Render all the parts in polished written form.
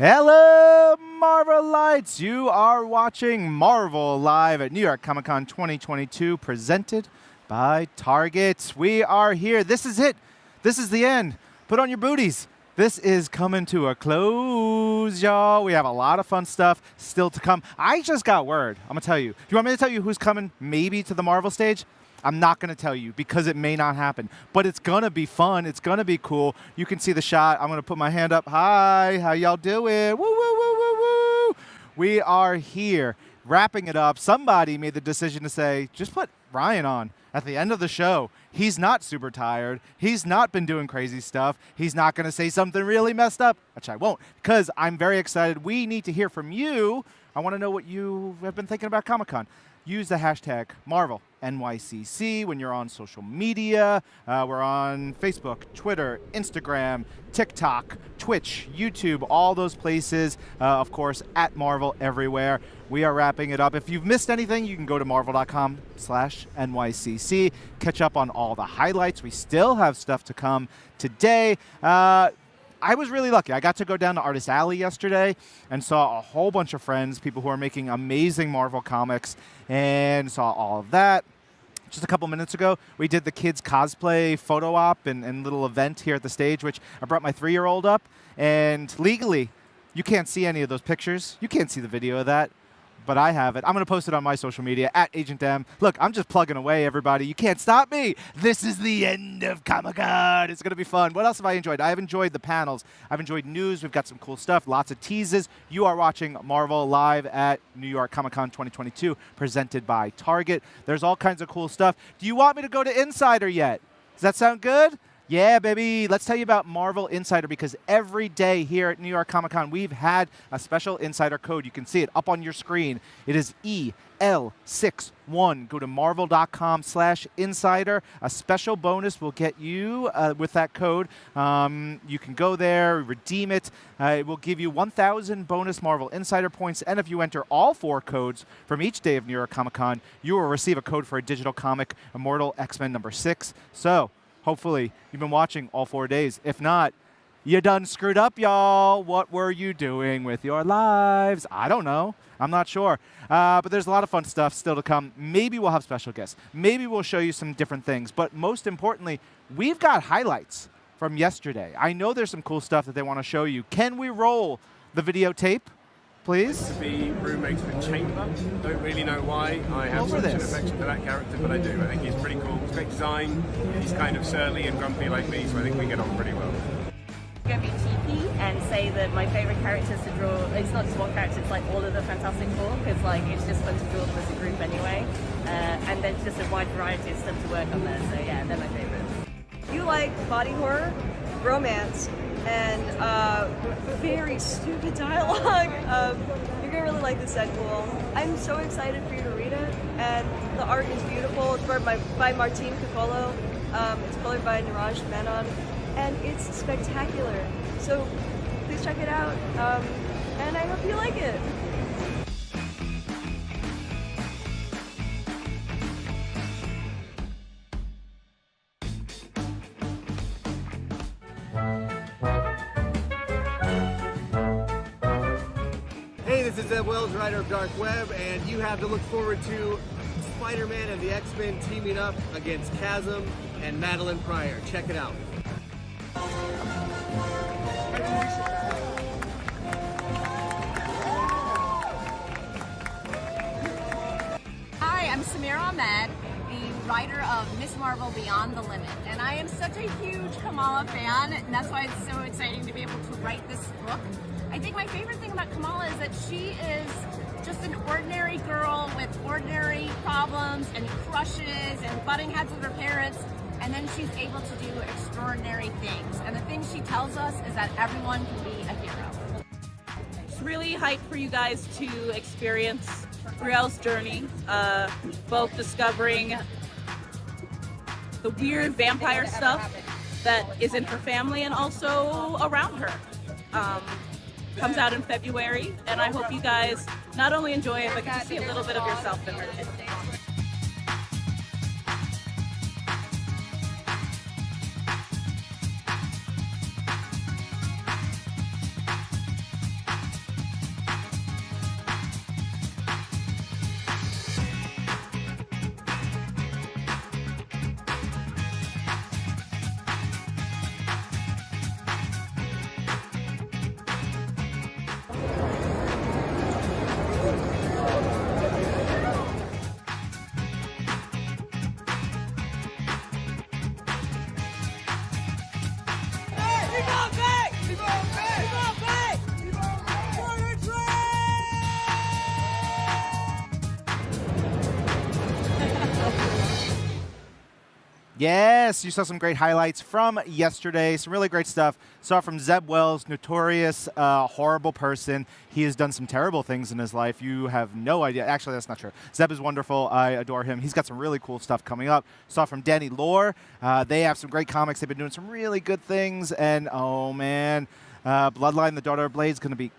Hello, Marvelites! You are watching Marvel live at New York Comic Con 2022, presented by Target. We are here. This is it. This is the end. Put on your booties. This is coming to a close, y'all. We have a lot of fun stuff still to come. I just got word. I'm going to tell you. Do you want me to tell you who's coming maybe to the Marvel stage? I'm not going to tell you because it may not happen. But it's going to be fun. It's going to be cool. You can see the shot. I'm going to put my hand up. Hi. How y'all doing? Woo, woo, woo, woo, woo. We are here wrapping it up. Somebody made the decision to say, just put Ryan on at the end of the show. He's not super tired. He's not been doing crazy stuff. He's not going to say something really messed up, which I won't, because I'm very excited. We need to hear from you. I want to know what you have been thinking about Comic-Con. Use the hashtag Marvel NYCC when you're on social media. We're on Facebook, Twitter, Instagram, TikTok, Twitch, YouTube, all those places. Of course, at Marvel everywhere. We are wrapping it up. If you've missed anything, you can go to marvel.com/NYCC. Catch up on all the highlights. We still have stuff to come today. I was really lucky. I got to go down to Artist Alley yesterday and saw a whole bunch of friends, people who are making amazing Marvel comics, and saw all of that. Just a couple minutes ago, we did the kids cosplay photo op and little event here at the stage, which I brought my 3-year-old up, and legally, you can't see any of those pictures. You can't see the video of that. But I have it. I'm going to post it on my social media, at Agent M. Look, I'm just plugging away, everybody. You can't stop me. This is the end of Comic-Con. It's going to be fun. What else have I enjoyed? I've enjoyed the panels. I've enjoyed news. We've got some cool stuff, lots of teases. You are watching Marvel live at New York Comic-Con 2022, presented by Target. There's all kinds of cool stuff. Do you want me to go to Insider yet? Does that sound good? Yeah, baby. Let's tell you about Marvel Insider, because every day here at New York Comic Con, we've had a special Insider code. You can see it up on your screen. It is EL61. Go to marvel.com/insider. A special bonus will get you with that code. You can go there, redeem it. It will give you 1,000 bonus Marvel Insider points. And if you enter all 4 codes from each day of New York Comic Con, you will receive a code for a digital comic, Immortal X-Men #6. So, hopefully, you've been watching all 4 days. If not, you done screwed up, y'all. What were you doing with your lives? I don't know. I'm not sure. But there's a lot of fun stuff still to come. Maybe we'll have special guests. Maybe we'll show you some different things. But most importantly, we've got highlights from yesterday. I know there's some cool stuff that they want to show you. Can we roll the videotape, please? To be roommates with Chamber. Don't really know why. I have such an affection for that character, but I do. I think he's pretty cool. It's great design. He's kind of surly and grumpy like me, so I think we get on pretty well. I'm going to be cheeky and say that my favorite characters to draw, it's not just one character, it's like all of the Fantastic Four, because like it's just fun to draw them as a group anyway. And there's just a wide variety of stuff to work on there, so yeah, they're my favorites. You like body horror, romance, and very stupid dialogue. You're gonna really like this Deadpool. I'm so excited for you to read it, and the art is beautiful. It's by Martin Coccolo. It's colored by Niraj Menon, and it's spectacular. So please check it out, and I hope you like it. This is Ed Wells, writer of Dark Web, and you have to look forward to Spider-Man and the X-Men teaming up against Chasm and Madeline Pryor. Check it out. Hi, I'm Samira Ahmed, the writer of Miss Marvel Beyond the Limit, and I am such a huge Kamala fan, and that's why it's so exciting to be able to write this book. I think my favorite thing about Kamala is that she is just an ordinary girl with ordinary problems and crushes and butting heads with her parents, and then she's able to do extraordinary things. And the thing she tells us is that everyone can be a hero. It's really hyped for you guys to experience Riel's journey, both discovering the weird vampire stuff that is in her family and also around her. Comes out in February, and I hope you guys not only enjoy it, but get to see a little bit of yourself in her too. Yes, you saw some great highlights from yesterday. Some really great stuff. Saw from Zeb Wells, notorious horrible person. He has done some terrible things in his life. You have no idea. Actually, that's not true. Zeb is wonderful. I adore him. He's got some really cool stuff coming up. Saw from Danny Lore. They have some great comics. They've been doing some really good things. And, oh, man. Bloodline, the Daughter of Blade, is going to be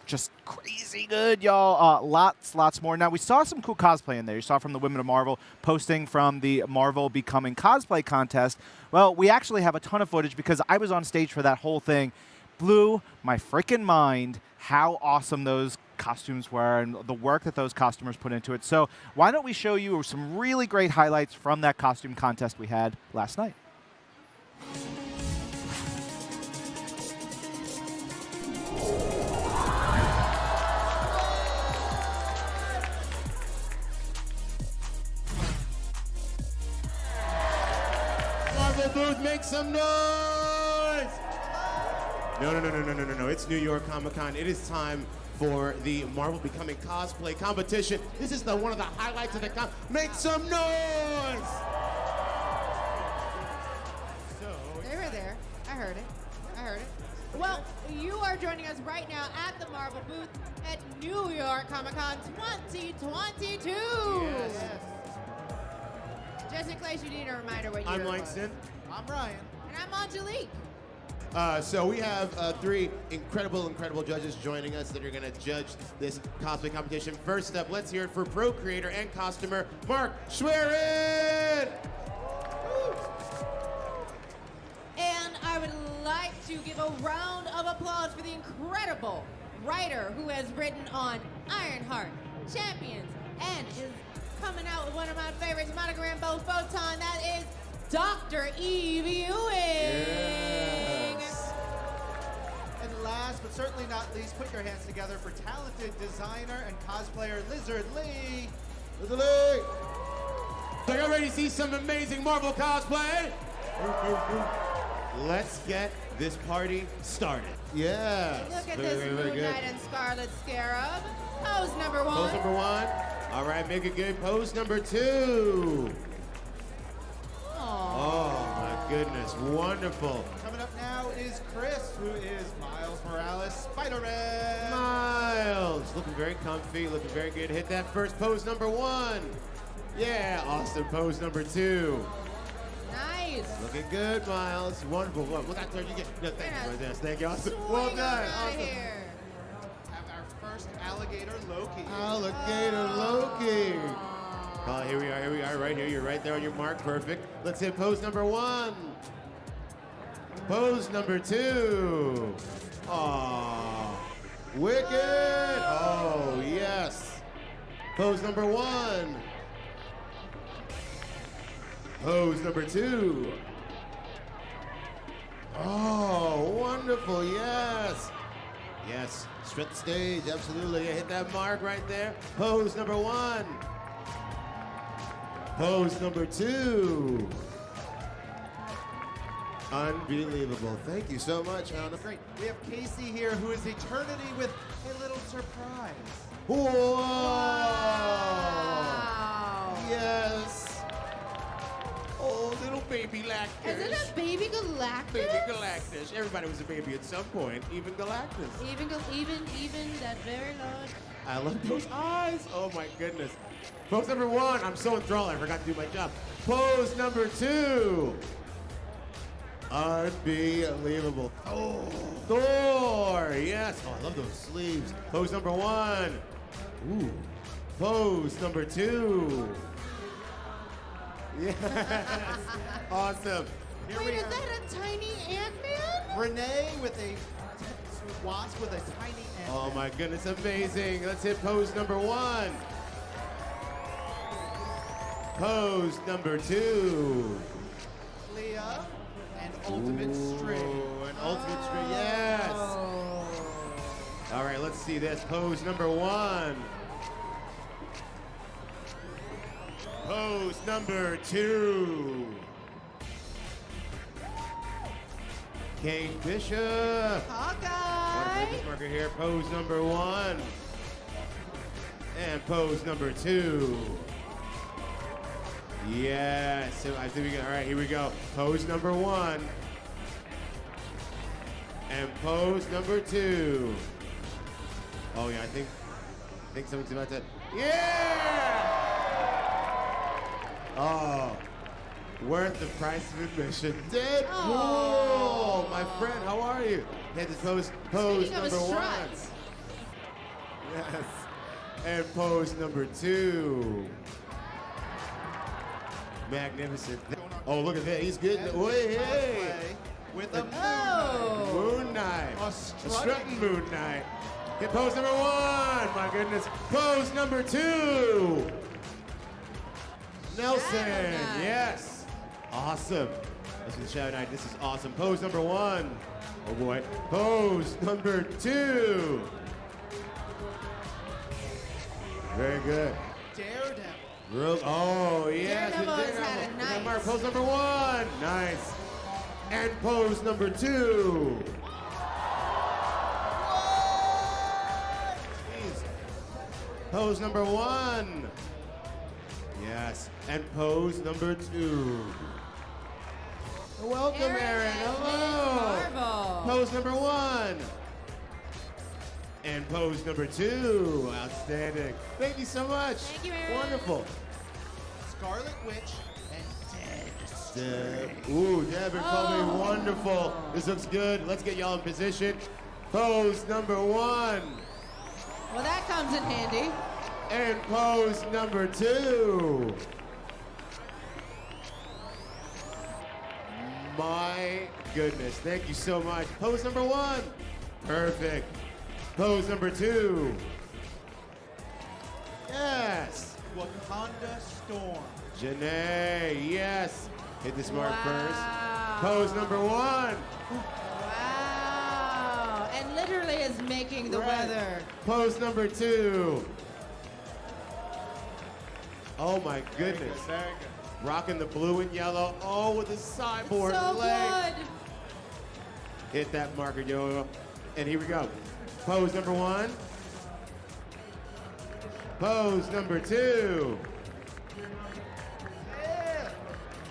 just crazy good, y'all. Lots more. Now, we saw some cool cosplay in there. You saw from the Women of Marvel posting from the Marvel Becoming Cosplay contest. Well, we actually have a ton of footage because I was on stage for that whole thing. Blew my freaking mind how awesome those costumes were and the work that those costumers put into it. So why don't we show you some really great highlights from that costume contest we had last night. Booth, make some noise! No. It's New York Comic-Con. It is time for the Marvel Becoming Cosplay competition. This is one of the highlights of the con. Make some noise! They were there. I heard it. Well, you are joining us right now at the Marvel booth at New York Comic-Con 2022. Yes. Just in case you need a reminder what I'm year it was. Langston. I'm Ryan. And I'm Angelique. So we have three incredible judges joining us that are going to judge this cosplay competition. First up, let's hear it for pro creator and costumer Mark Schwerin. And I would like to give a round of applause for the incredible writer who has written on Ironheart, Champions, and is coming out with one of my favorites, Monogram Bow Photon. That is Dr. Eve Ewing. Yes. And last but certainly not least, put your hands together for talented designer and cosplayer Lizard Lee. Lizard Lee. So y'all ready to see some amazing Marvel cosplay? Let's get this party started. Yes. Look at Very this good. Moon Knight and Scarlet Scarab. Pose number one. Pose number one. All right, make it good. Pose number two. Oh, my goodness. Wonderful. Coming up now is Chris, who is Miles Morales Spider-Man. Miles. Looking very comfy, looking very good. Hit that first pose number one. Yeah, awesome. Pose number two. Nice. Looking good, Miles. Wonderful. What that turn you get? No, thank you for this. Thank you. Awesome. Swing Well on done. out Awesome. here. Have our first alligator Loki. Alligator Loki. Oh, here we are, right here. You're right there on your mark. Perfect. Let's hit pose number one. Pose number two. Aww. Wicked. Oh, yes. Pose number one. Pose number two. Oh, wonderful, yes. Yes, strut the stage, absolutely. Hit that mark right there. Pose number one. Pose number two. Unbelievable. Thank you so much, Anna. Great. We have Casey here, who is Eternity with a little surprise. Whoa! Wow. Yes. Oh, little baby Galactus. Is it a baby Galactus? Baby Galactus. Everybody was a baby at some point, even Galactus. Even that very large. I love those eyes. Oh my goodness. Pose number one. I'm so enthralled. I forgot to do my job. Pose number two. Unbelievable. Oh, Thor. Yes. Oh, I love those sleeves. Pose number one. Ooh. Pose number two. Yes. Awesome. Here Wait, we is have that a tiny Ant-Man? Renee with a wasp with a tiny ant. Oh my goodness, amazing. Let's hit pose number one. Pose number two. Leah and Ultimate String. Ooh, an ultimate string, yes. All right, let's see this. Pose number one. Pose number two. Kate Bishop. Hawkeye. This marker here. Pose number one. And pose number two. Yeah, so I think we got, all right, here we go. Pose number 1. And pose number 2. Oh yeah, I think someone's about to, yeah! Oh, worth the price of admission. Deadpool! Oh. My friend, how are you? Had this pose Speaking of number 1. struts. Yes. And pose number 2. Magnificent. Oh, look at that. He's getting the way. Hey. With a Oh. Moon Knight. A A strutting strutting Moon Knight. Get pose number 1. My goodness. Pose number 2. Nelson. Shadow Knight. Yes. Awesome. This is Shadow Knight. This is awesome. Pose number 1. Oh boy. Pose number 2. Very good. Daredevil. Oh, yes. Daredevil the has had a Daredevil. nice- Mark, pose number 1. Nice. And pose number 2. Jeez. Pose number 1. Yes. And pose number 2. Welcome, Aaron. and Hello. Miss Marvel. Pose number 1. And pose number 2. Outstanding. Thank you so much. Thank you, Aaron. Wonderful. Scarlet Witch and Ooh, Deb and Chloe, Oh. wonderful. This looks good. Let's get y'all in position. Pose number 1. Well, that comes in handy. And pose number 2. My goodness, thank you so much. Pose number 1. Perfect. Pose number 2. Yes. Wakanda Storm. Janae, yes. Hit this mark Wow. first. Pose number 1. Wow. And literally is making the Right. weather. Pose number 2. Oh my goodness. Very good. Rocking the blue and yellow. Oh, with the sideboard So leg. good. Hit that marker, yo. And here we go. Pose number 1. Pose number 2.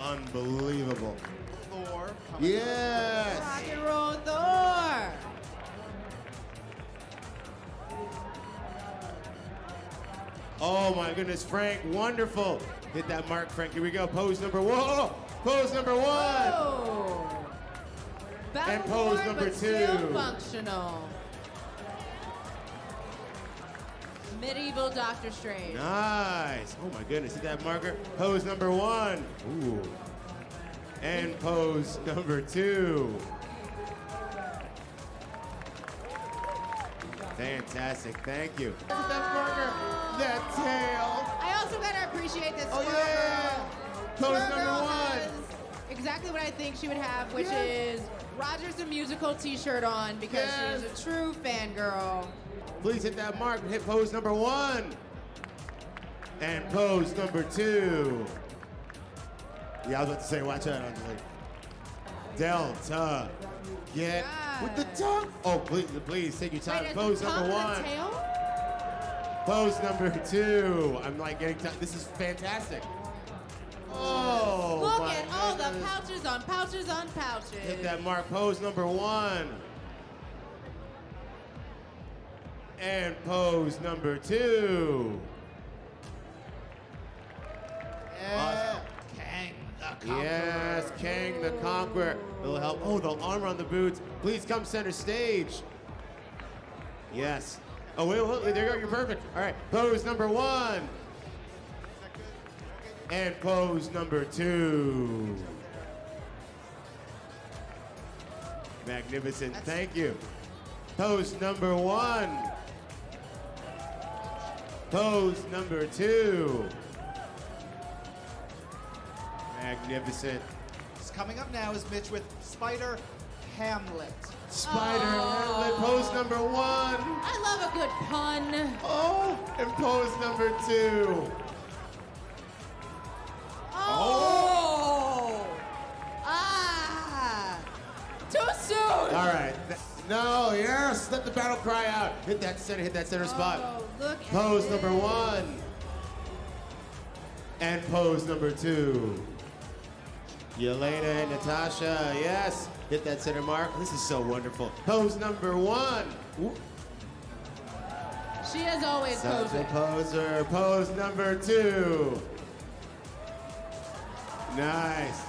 Unbelievable. Thor. coming Yes. Rock and roll Thor. Oh my goodness, Frank, wonderful. Hit that mark, Frank. Here we go. Pose number 1. Pose number 1. Oh. And pose Battleborn, number but still 2. functional. Medieval Doctor Strange. Nice. Oh my goodness, hit that marker. Pose number 1. Ooh. And pose number 2. Fantastic, thank you. Hit that marker. That tail. I also gotta appreciate that Oh Squirrel yeah. Girl. Pose Squirrel number Girl 1. has exactly what I think she would have, which is Rogers the Musical t-shirt on because Yes. she's a true fangirl. Please hit that mark and hit pose number 1. And pose number 2. Yeah, I was about to say, watch out, Angelique. Delta. Get with the tongue. Oh, please take your time. Wait, is Pose the number tongue 1. the tail? Pose number 2. I'm like getting this is fantastic. Oh, Look my at all the goodness. pouches on pouches on pouches. Hit that mark. Pose number 1. And pose number 2. Yeah. Kang the Conqueror. Yes, Kang the Conqueror. It'll help. Oh, the armor on the boots. Please come center stage. Yes. Oh, wait, there you go. You're perfect. All right. Pose number 1. And pose number 2. Magnificent. Thank you. Pose number 1. Pose number 2. Magnificent. Coming up now is Mitch with Spider Hamlet. Spider Hamlet, pose number 1. I love a good pun. Oh, and pose number 2. Oh! Ah! Too soon! All right. No, yes, let the battle cry out. Hit that center spot. Oh, look at Pose this. number 1. And pose number 2. Yelena and Natasha, yes. Hit that center mark. This is so wonderful. Pose number 1. Ooh. She is always Such posing. a poser. Pose number 2. Nice.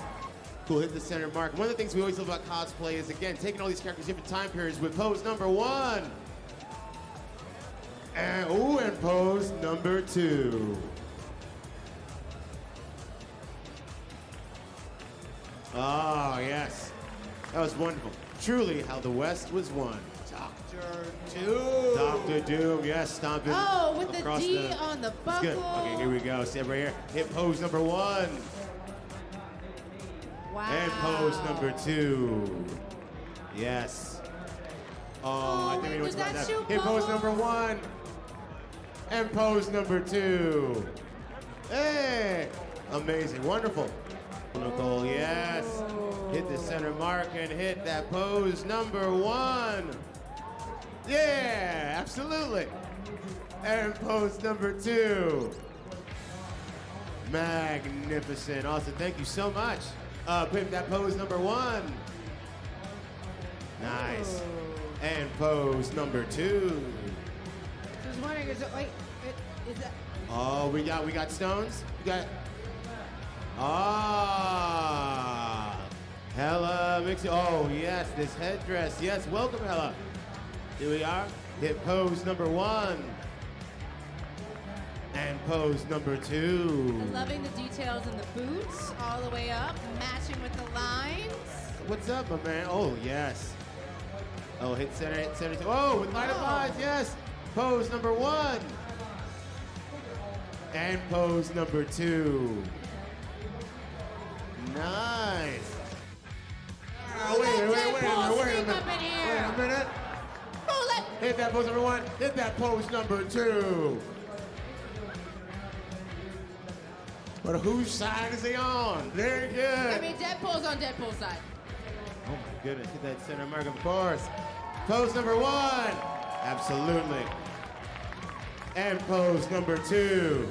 Cool, hit the center mark. One of the things we always love about cosplay is, again, taking all these characters different time periods with pose number 1. And, ooh, and pose number 2. Oh, yes. That was wonderful. Truly how the West was won. Dr. Doom. Dr. Doom, yes, stomping. Oh, with the across D on the That's good. buckle. Okay, here we go. Step right here. Hit pose number 1. Wow. And pose number 2. Yes. Oh, I think we know was what's about that that. shoot Hit pose bubbles? number 1. And pose number 2. Hey! Amazing. Wonderful. Nicole, yes. Hit the center mark and hit that pose number 1. Yeah, absolutely. And pose number 2. Magnificent. Awesome. Thank you so much. Put that pose number 1. Nice. And pose number 2. Just wondering, is it like, is that? Oh, we got stones. We got. Ah, Hella mixing. Oh yes, this headdress. Yes, welcome Hella. Here we are. Hit pose number 1. And pose number 2. I'm loving the details in the boots, all the way up, matching with the lines. What's up, my man? Oh yes. Oh, hit center, hit center. Oh, with light of eyes. Yes. Pose number 1. And pose number 2. Nice. Oh, wait a minute. Hit that pose number 1. Hit that pose number 2. But whose side is he on? Very good. I mean, Deadpool's on Deadpool's side. Oh my goodness, hit that center mark, of course. Pose number 1. Absolutely. And pose number 2.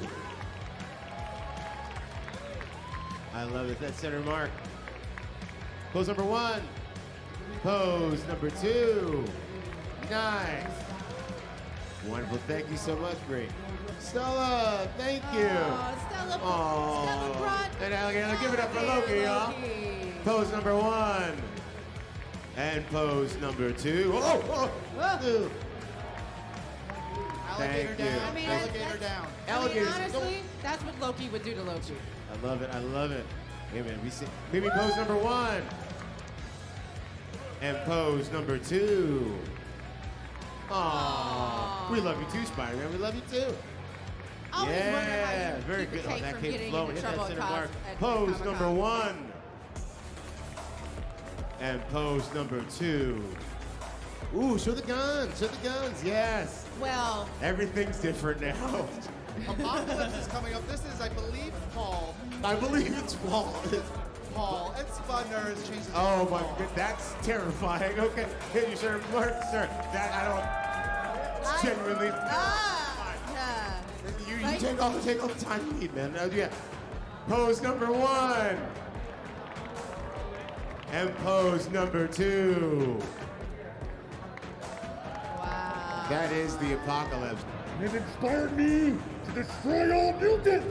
I love it, that center mark. Pose number 1. Pose number 2. Nice. Wonderful, thank you so much, Bree. Stella, thank you. Stella brought. And Alligator, give it up for Loki, y'all. Pose number 1. And pose number 2. Oh. Alligator down. I mean, Alligator down. Alligators. Honestly, that's what Loki would do to Loki. I love it. I love it. Hey man, we see. Maybe pose number 1. And pose number 2. Aww. We love you too, Spider-Man. We love you too. Always wonder how Yeah, you very keep good. the Oh, tape that from came getting flowing. into Hit that trouble center at mark. at Pose Comic-Con. number 1. And pose number 2. Ooh, show the guns. Show the guns. Yes. Well, Everything's different now. Apocalypse is coming up. This is, I believe, Paul. I believe it's Paul. Paul. And Spudner has changed his Oh name to my Paul. god, that's terrifying. Okay, hit you, sir. Mark, sir. That I don't genuinely. yeah. You take all the time you need, man. Yeah. Pose number 1. And pose number 2. Wow. That is the apocalypse. It inspired me to destroy all mutants!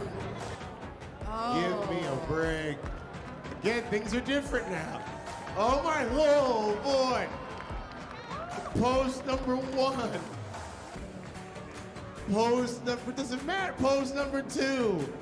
Give me a break. Again, things are different now. Oh my, whoa, boy. Pose number 1. Pose number, doesn't matter. Pose number 2.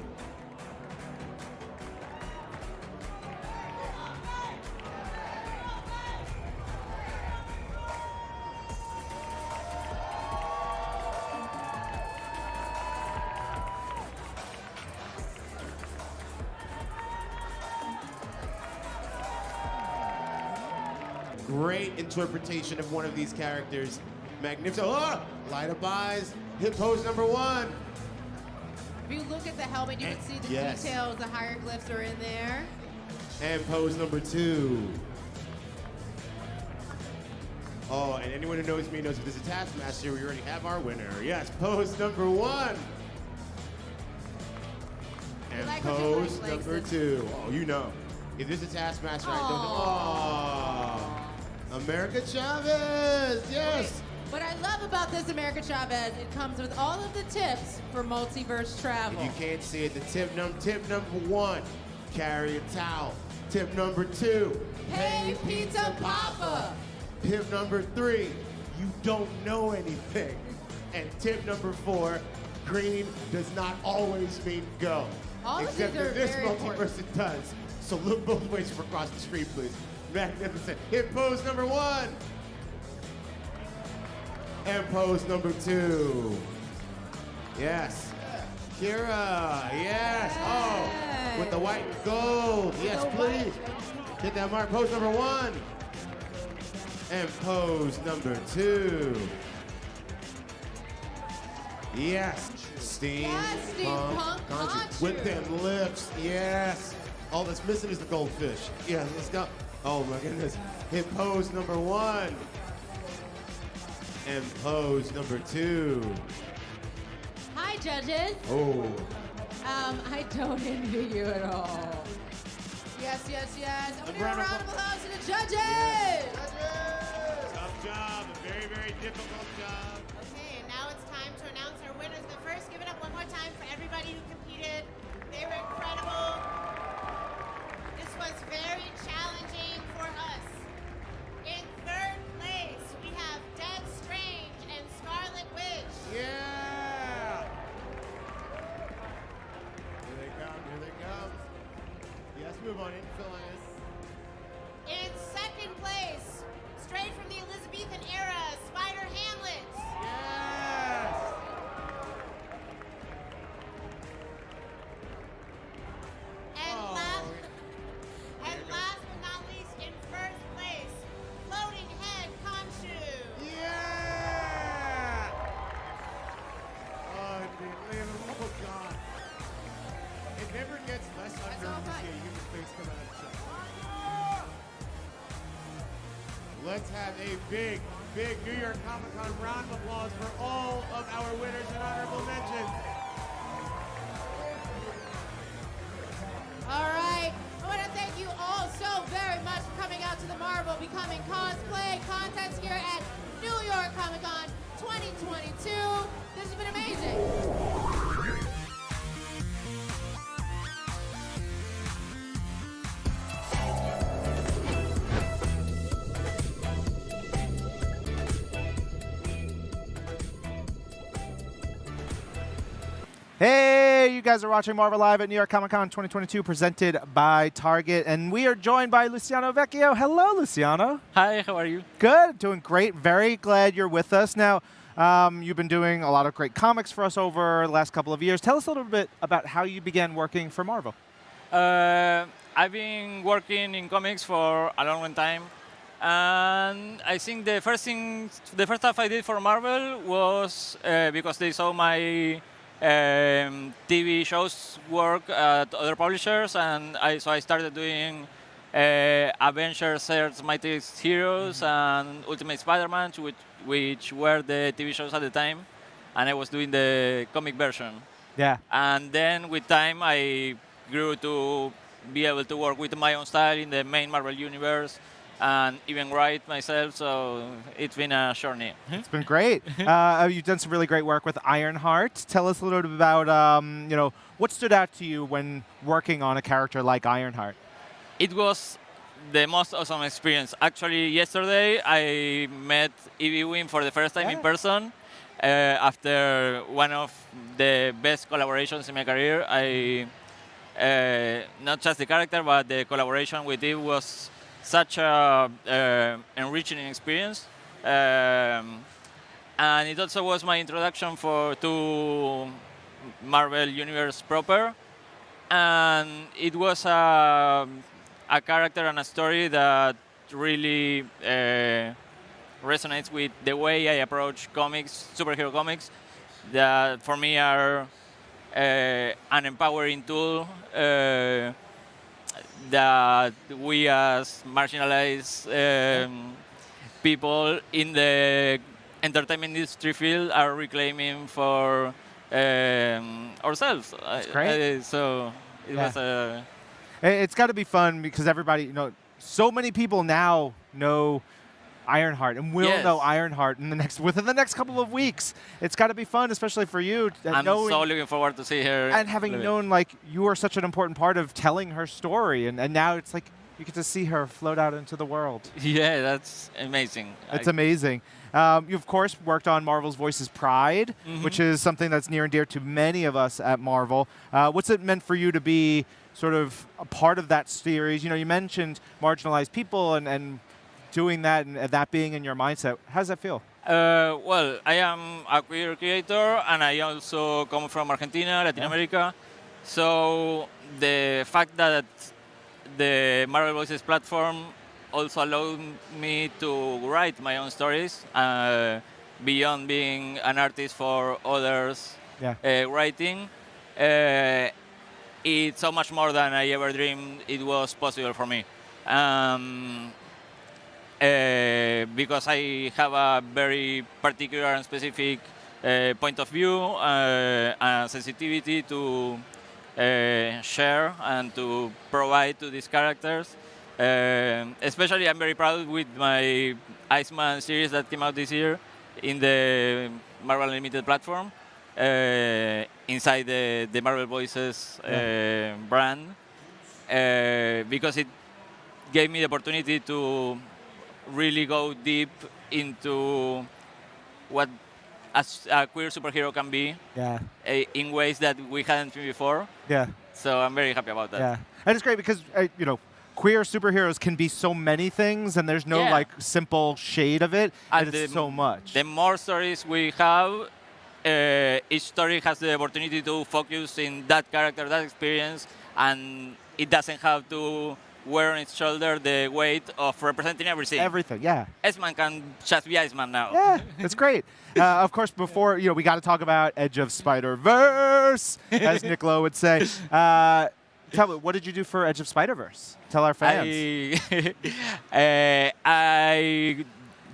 Great interpretation of one of these characters. Magnificent. Oh, light up eyes. Hit pose number 1. If you look at the helmet, you can see the Yes. details, the hieroglyphs are in there. And pose number 2. Oh, and anyone who knows me knows if this is Taskmaster, we already have our winner. Yes, pose number 1. And like what you pose like, number Langston. 2. Oh, you know. If this is Taskmaster, I don't know. Oh, America Chavez, yes. What I love about this America Chavez, it comes with all of the tips for multiverse travel. If you can't see it, the tip number 1, carry a towel. Tip number 2, Hey, Pizza Papa. Tip number 3, you don't know anything. And tip number 4, green does not always mean go. All of Except these are in this very multiverse it does. So look both ways for across the street, please. Magnificent. Hit pose number 1. And pose number 2. Yes. Kira, yes. Oh, with the white and gold. Yes, please. Hit that mark. Pose number 1. And pose number 2. Yes. Steampunk Conchu. With them lips. Yes. All that's missing is the goldfish. Yeah, let's go. Oh my goodness. Hit pose number 1. And pose number 2. Hi, judges. Oh. I don't envy you at all. Yes, yes, yes. I'm gonna give a round of applause to the judges. Tough job. A very, very difficult job. Okay, and now it's time to announce our winners. But first, give it up one more time for everybody who competed. They were incredible. This was very challenging for us. In third place, we have Dead Strange and Scarlet Witch. Yeah. Here they come. Here they come. Yes, move on in, Phyllis. In second place, straight from the Elizabethan era, Spider Hamlet. Yes. And Oh. last but not least, in first place, Floating Head Khonshu. Yeah. Unbelievable. Oh, God. It never gets less unnerving to see a human face come out of the shot. Let's have a big, big New York Comic Con round of applause for all of our winners and honorable mentions. All right. I want to thank you all so very much for coming out to the Marvel Becoming Cosplay contest here at New York Comic Con 2022. This has been amazing. Hey, you guys are watching Marvel Live at New York Comic Con 2022, presented by Target, and we are joined by Luciano Vecchio. Hello, Luciano. Hi, how are you? Good, doing great. Very glad you're with us. Now, you've been doing a lot of great comics for us over the last couple of years. Tell us a little bit about how you began working for Marvel. I've been working in comics for a long time, and I think the first stuff I did for Marvel was because they saw my TV shows work at other publishers, and so I started doing Avengers, Earth's Mightiest Heroes, and Ultimate Spider-Man, which were the TV shows at the time, and I was doing the comic version. Yeah. And then with time, I grew to be able to work with my own style in the main Marvel universe, and even write myself, so it's been a journey. It's been great. You've done some really great work with Ironheart. Tell us a little bit about, what stood out to you when working on a character like Ironheart? It was the most awesome experience. Actually, yesterday I met Evie Wynn for the first time in person. After one of the best collaborations in my career, not just the character, but the collaboration with Eve was such a enriching experience, and it also was my introduction to Marvel Universe proper, and it was a character and a story that really resonates with the way I approach comics, superhero comics, that for me are an empowering tool that we as marginalized people in the entertainment industry field are reclaiming for ourselves. That's great. It was It's got to be fun because everybody, so many people now know Ironheart and will know Ironheart within the next couple of weeks. It's got to be fun, especially for you. I'm so looking forward to see her. And having known you are such an important part of telling her story, and now it's like you get to see her float out into the world. Yeah, that's amazing. It's amazing. You, of course, worked on Marvel's Voices Pride, which is something that's near and dear to many of us at Marvel. What's it meant for you to be sort of a part of that series? You mentioned marginalized people and doing that and that being in your mindset. How does that feel? Well, I am a queer creator, and I also come from Argentina, Latin America. So the fact that the Marvel Voices platform also allowed me to write my own stories beyond being an artist for others writing. It's so much more than I ever dreamed it was possible for me. Because I have a very particular and specific point of view and sensitivity to share and to provide to these characters. Especially, I'm very proud with my Iceman series that came out this year in the Marvel Unlimited platform, inside the Marvel Voices brand, because it gave me the opportunity to really go deep into what a queer superhero can be in ways that we hadn't seen before. Yeah. So I'm very happy about that. Yeah. And it's great because, queer superheroes can be so many things, and there's no simple shade of it. And it's so much. The more stories we have, each story has the opportunity to focus in that character, that experience, and it doesn't have to wear on its shoulder the weight of representing everything. Everything, yeah. Iceman can just be Iceman now. Yeah, it's great. Of course, before, we got to talk about Edge of Spider-Verse, as Nick Lowe would say. Tell me, what did you do for Edge of Spider-Verse? Tell our fans. I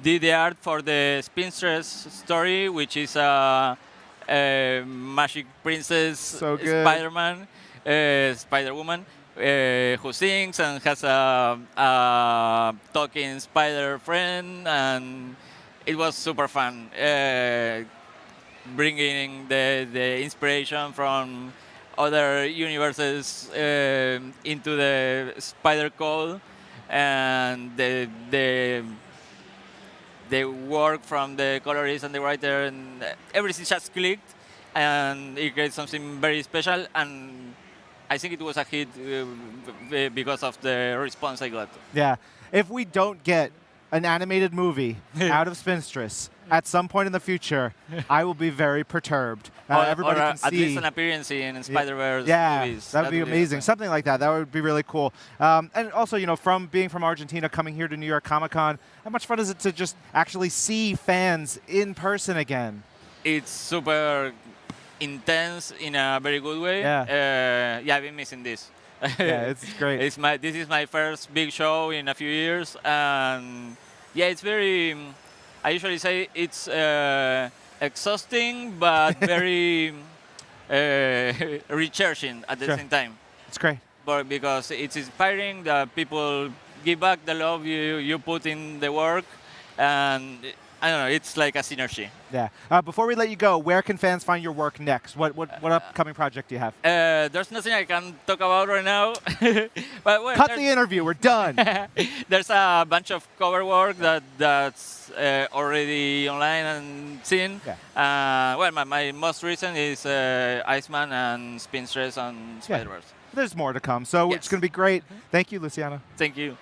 did the art for the Spinstress story, which is a magic princess Spider-Man, Spider-Woman, who sings and has a talking spider friend, and it was super fun. Bringing the inspiration from other universes into the Spider Code, and the work from the colorist and the writer, and everything just clicked, and it created something very special, and I think it was a hit because of the response I got. Yeah. If we don't get an animated movie out of Spinstress at some point in the future, I will be very perturbed. Everybody can see. At least an appearance in Spider-Verse movies. That would be amazing. Something like that. That would be really cool. And also, from being from Argentina, coming here to New York Comic-Con, how much fun is it to just actually see fans in person again? It's super intense in a very good way. Yeah. I've been missing this. Yeah, it's great. This is my first big show in a few years, and it's very. I usually say it's exhausting, but very recharging at the same time. It's great. But because it's inspiring that people give back the love you put in the work, and I don't know, it's like a synergy. Yeah. Before we let you go, where can fans find your work next? What upcoming project do you have? There's nothing I can talk about right now. But Cut the interview. We're done. There's a bunch of cover work that's already online and seen. Yeah. My most recent is Iceman and Spinstress on Spider-Verse. There's more to come, so it's going to be great. Thank you, Luciano. Thank you.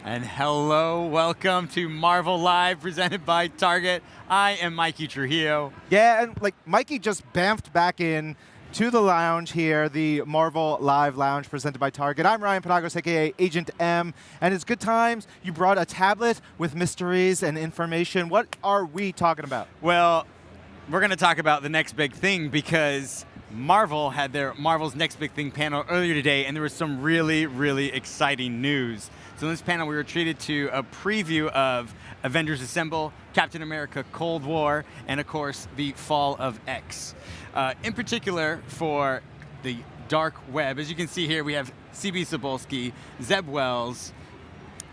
And hello, welcome to Marvel Live, presented by Target. I am Mikey Trujillo. Yeah, and like Mikey just bamfed back in to the lounge here, the Marvel Live Lounge presented by Target. I'm Ryan Penagos, aka Agent M, and it's good times. You brought a tablet with mysteries and information. What are we talking about? Well, we're going to talk about the next big thing because Marvel had their Marvel's Next Big Thing panel earlier today, and there was some really, really exciting news. So in this panel, we were treated to a preview of Avengers Assemble, Captain America Cold War, and of course, the Fall of X. In particular, for the dark web, as you can see here, we have C.B. Cebulski, Zeb Wells,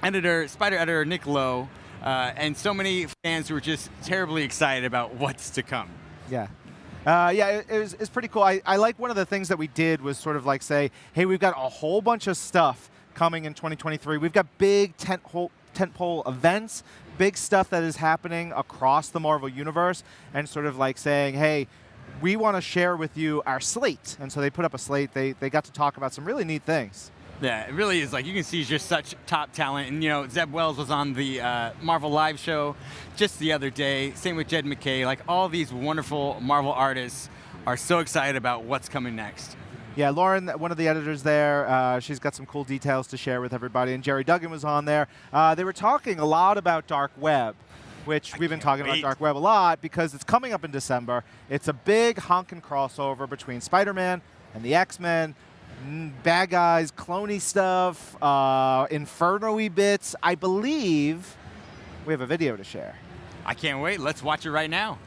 Spider editor Nick Lowe, and so many fans who were just terribly excited about what's to come. Yeah. It's pretty cool. I like one of the things that we did was sort of like say, hey, we've got a whole bunch of stuff coming in 2023. We've got big tentpole events, big stuff that is happening across the Marvel Universe, and sort of like saying, hey, we want to share with you our slate. And so they put up a slate. They got to talk about some really neat things. Yeah, it really is. Like, you can see just such top talent. And, you know, Zeb Wells was on the Marvel Live show just the other day. Same with Jed McKay. Like, all these wonderful Marvel artists are so excited about what's coming next. Yeah, Lauren, one of the editors there, she's got some cool details to share with everybody. And Jerry Duggan was on there. They were talking a lot about Dark Web, which we've been talking about Dark Web a lot because it's coming up in December. It's a big honkin' crossover between Spider-Man and the X-Men. Bad guys, clone-y stuff, inferno-y bits. I believe we have a video to share. I can't wait. Let's watch it right now.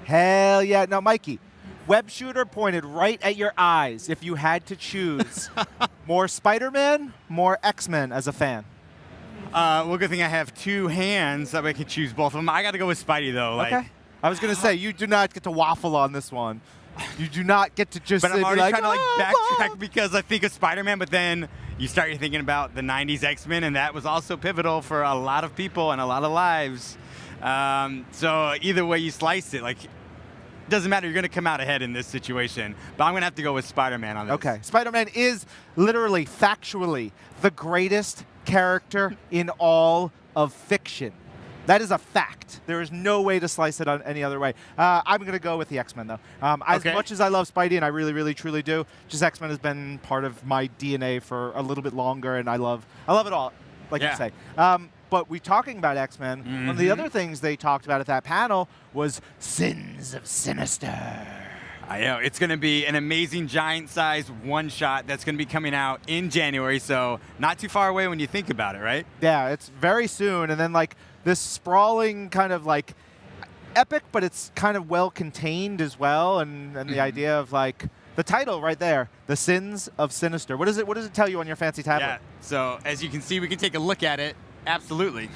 Hell yeah. Now, Mikey, web shooter pointed right at your eyes if you had to choose more Spider-Man, more X-Men as a fan. Well, good thing I have two hands that I can choose both of them. I got to go with Spidey, though. Like, okay. I was going to say, you do not get to waffle on this one. You do not get to just but I'm already trying to backtrack Bob. because I think of Spider-Man, but then you start thinking about the 90s X-Men, and that was also pivotal for a lot of people and a lot of lives. So either way you slice it, like, doesn't matter. You're going to come out ahead in this situation. But I'm going to have to go with Spider-Man on this. Okay. Spider-Man is literally, factually, the greatest character in all of fiction. That is a fact. There is no way to slice it on any other way. I'm going to go with the X-Men, though. As much as I love Spidey, and I really, really, truly do, just X-Men has been part of my DNA for a little bit longer, and I love it all, like you say. But we're talking about X-Men. One of the other things they talked about at that panel was Sins of Sinister. I know. It's going to be an amazing giant-sized one-shot that's going to be coming out in January, so not too far away when you think about it, right? Yeah, it's very soon. And then, like, this sprawling kind of, like, epic, but it's kind of well-contained as well. And the idea of, like, the title right there, The Sins of Sinister. What does it tell you on your fancy tablet? Yeah, so as you can see, we can take a look at it. Absolutely.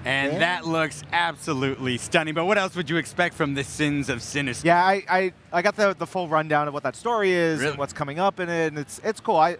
And that looks absolutely stunning. But what else would you expect from the Sins of Sinister? Yeah, I got the full rundown of what that story is and what's coming up in it, and it's cool. I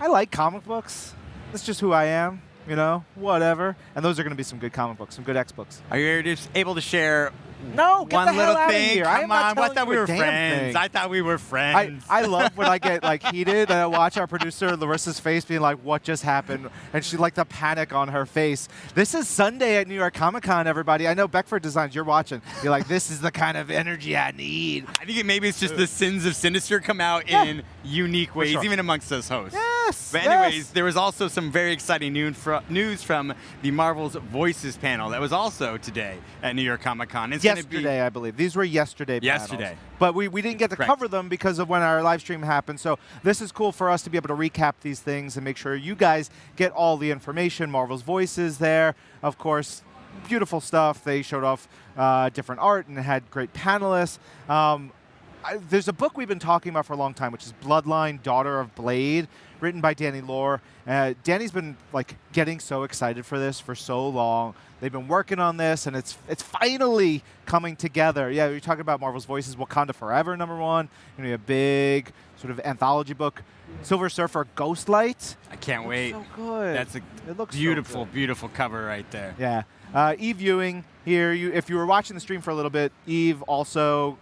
like comic books. That's just who I am, you know, whatever. And those are going to be some good comic books, some good X books. Are you just able to share No, get one the hell little out thing? Of here. Come I on, I thought we were damn friends. thing. I thought we were friends. I love when I get like heated and I watch our producer Larissa's face being like, what just happened? And she like the panic on her face. This is Sunday at New York Comic Con, everybody. I know Beckford Designs, you're watching. You're like, this is the kind of energy I need. I think maybe it's just the Sins of Sinister come out in unique ways, even amongst us hosts. Yes. But anyways, there was also some very exciting news from the Marvel's Voices panel that was also today at New York Comic Con. It's Yesterday, I believe. These were yesterday panels. But we didn't get to cover them because of when our live stream happened. So this is cool for us to be able to recap these things and make sure you guys get all the information. Marvel's Voices there, of course. Beautiful stuff. They showed off different art and had great panelists. There's a book we've been talking about for a long time, which is Bloodline, Daughter of Blade, written by Danny Lore. Danny's been like getting so excited for this for so long. They've been working on this, and it's finally coming together. Yeah, you're talking about Marvel's Voices, Wakanda Forever, #1. Going to be a big sort of anthology book. Silver Surfer Ghostlight. I can't wait. So good. That's a it looks beautiful, so good. beautiful cover right there. Yeah. Eve Ewing here. If you were watching the stream for a little bit, Eve also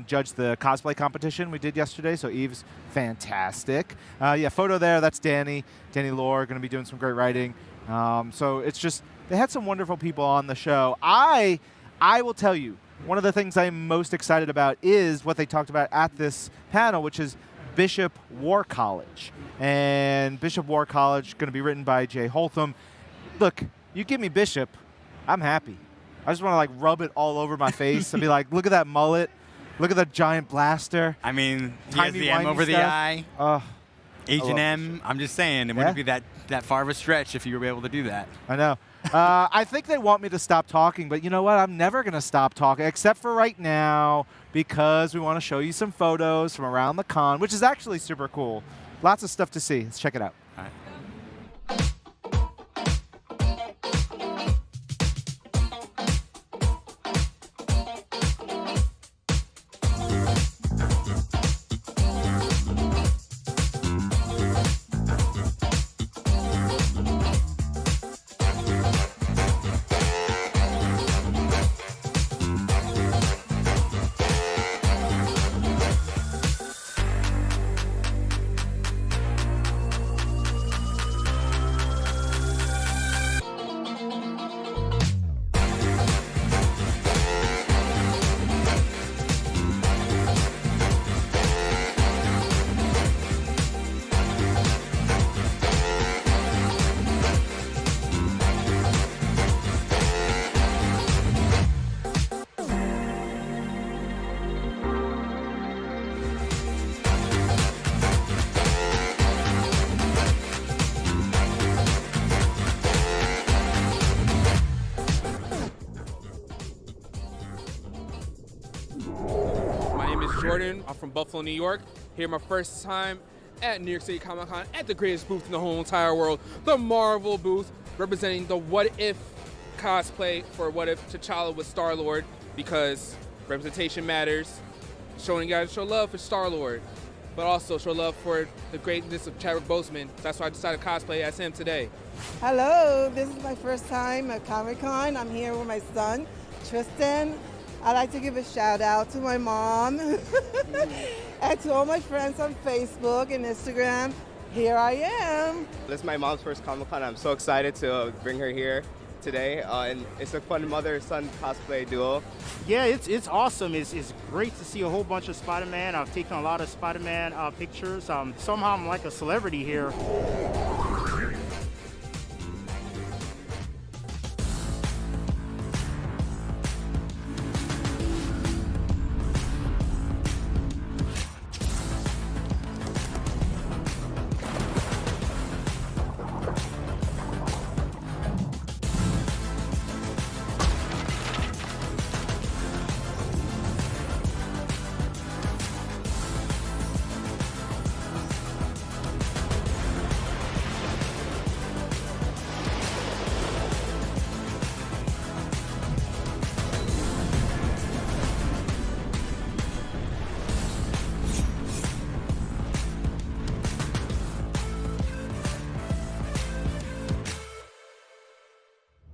judged the cosplay competition we did yesterday, so Eve's fantastic. Yeah, photo there, that's Danny Lore, going to be doing some great writing. So it's just, they had some wonderful people on the show. I will tell you, one of the things I'm most excited about is what they talked about at this panel, which is Bishop War College. And Bishop War College, going to be written by Jay Holtham. Look, you give me Bishop, I'm happy. I just want to like rub it all over my face and be like, look at that mullet. Look at that giant blaster. I mean, he has the M over the I. Agent M. I'm just saying, it wouldn't be that far of a stretch if you were able to do that. I know. I think they want me to stop talking, but you know what? I'm never going to stop talking, except for right now, because we want to show you some photos from around the con, which is actually super cool. Lots of stuff to see. Let's check it out. All right. Jordan. I'm from Buffalo, New York. Here my first time at New York City Comic Con at the greatest booth in the whole entire world, the Marvel booth, representing the What If cosplay for What If T'Challa with Star-Lord, because representation matters. Showing you guys show love for Star-Lord, but also show love for the greatness of Chadwick Boseman. That's why I decided to cosplay as him today. Hello, this is my first time at Comic Con. I'm here with my son, Tristan. I'd like to give a shout out to my mom and to all my friends on Facebook and Instagram. here I am. This is my mom's first Comic-Con. I'm so excited to bring her here today, and it's a fun mother-son cosplay duo. Yeah, it's awesome. It's great to see a whole bunch of Spider-Man. I've taken a lot of Spider-Man pictures. Somehow I'm like a celebrity here.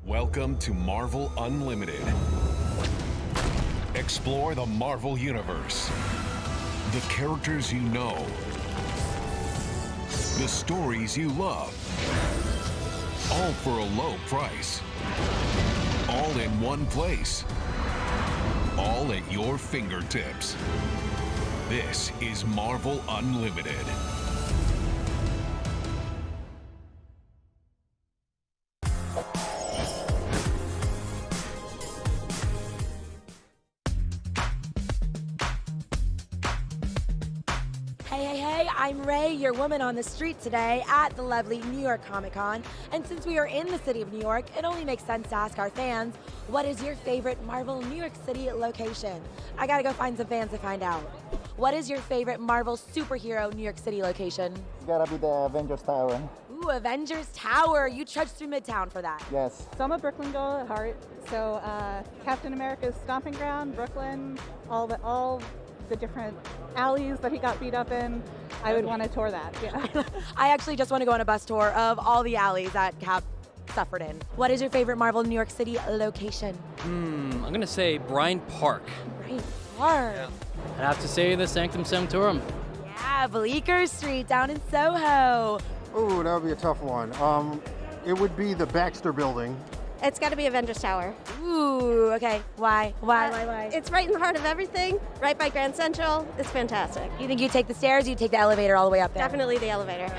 Welcome to Marvel Unlimited. Explore the Marvel Universe. The characters you know. The stories you love. All for a low price. All in one place. All at your fingertips. This is Marvel Unlimited. I'm Ray, your woman on the street today at the lovely New York Comic Con. And since we are in the city of New York, it only makes sense to ask our fans, what is your favorite Marvel New York City location? I gotta go find some fans to find out. What is your favorite Marvel superhero New York City location? It's gotta be the Avengers Tower. Ooh, Avengers Tower. You trudged through Midtown for that. Yes. So I'm a Brooklyn girl at heart. So Captain America's stomping ground, Brooklyn, all the different alleys that he got beat up in. I would want to tour that, yeah. I actually just want to go on a bus tour of all the alleys that Cap suffered in. What is your favorite Marvel New York City location? I'm going to say Bryant Park. Bryant Park. Yeah. I'd have to say the Sanctum Sanctorum. Yeah, Bleecker Street down in Soho. Oh, that would be a tough one. It would be the Baxter Building. It's got to be Avengers Tower. Ooh, okay. Why? Why? It's right in the heart of everything, right by Grand Central. It's fantastic. You think you'd take the stairs, you'd take the elevator all the way up there? Definitely the elevator.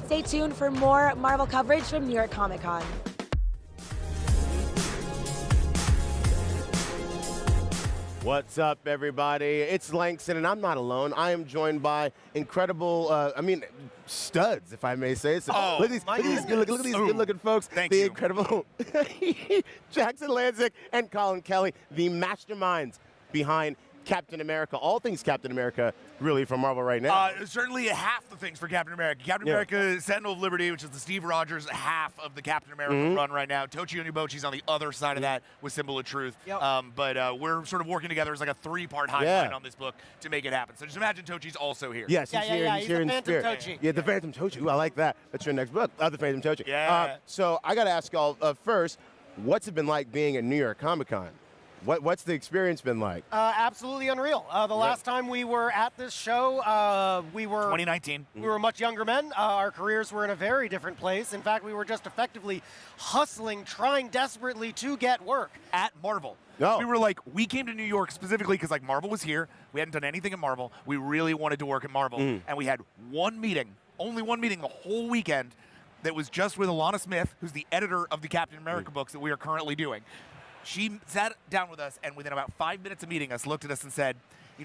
Stay tuned for more Marvel coverage from New York Comic Con. What's up, everybody? It's Langston, and I'm not alone. I am joined by incredible, studs, if I may say so. Oh, look at these good-looking folks. Thank the you. Incredible Jackson Lanzick and Colin Kelly, the masterminds behind Captain America. All things Captain America, really, from Marvel right now. Certainly half the things for Captain America. Captain America, Sentinel of Liberty, which is the Steve Rogers half of the Captain America run right now. Tochi Onyibochi's on the other side of that with Symbol of Truth. But we're sort of working together as like a three-part highline on this book to make it happen. So just imagine Tochi's also here. Yes, he's here. He's here in spirit. Tochi. Yeah, the Phantom Tochi. Ooh, I like that. That's your next book. The Phantom Tochi. Yeah. So I got to ask y'all first, what's it been like being at New York Comic Con? What's the experience been like? Absolutely unreal. The last time we were at this show, we were 2019. We were much younger men. Our careers were in a very different place. In fact, we were just effectively hustling, trying desperately to get work at Marvel. No. We were like, we came to New York specifically because like Marvel was here. We hadn't done anything at Marvel. We really wanted to work at Marvel, and we had one meeting, only one meeting the whole weekend, that was just with Alana Smith, who's the editor of the Captain America books that we are currently doing. She sat down with us, and within about 5 minutes of meeting us, looked at us and said,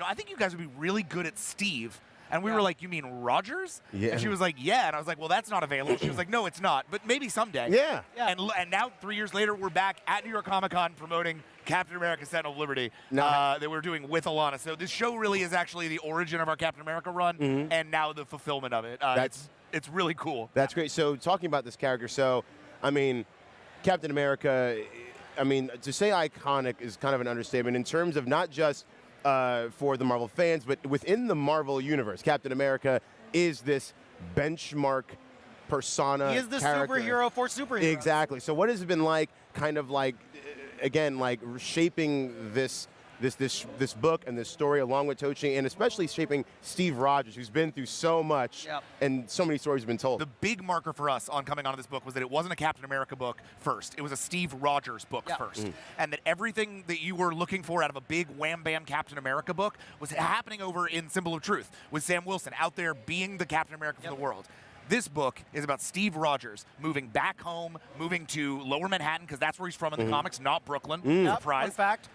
I think you guys would be really good at Steve. And we were like, you mean Rogers? Yeah. And she was like, yeah. And I was like, well, that's not available. She was like, no, it's not, but maybe someday. Yeah. And now 3 years later, we're back at New York Comic Con promoting Captain America: Sentinel of Liberty that we're doing with Alana. So this show really is actually the origin of our Captain America run, and now the fulfillment of it. It's really cool. That's great. So talking about this character, Captain America, to say iconic is kind of an understatement in terms of not just for the Marvel fans, but within the Marvel universe. Captain America is this benchmark persona. He is the character. superhero for superheroes. Exactly. So what has it been like, kind of like, again, like shaping this this book and this story along with Tochi, and especially shaping Steve Rogers, who's been through so much, and so many stories have been told. The big marker for us on coming onto this book was that it wasn't a Captain America book first. It was a Steve Rogers book first. And that everything that you were looking for out of a big wham bam Captain America book was happening over in Symbol of Truth with Sam Wilson out there being the Captain America for the world. This book is about Steve Rogers moving back home, moving to Lower Manhattan, because that's where he's from in the comics, not Brooklyn. Surprise. Fun fact.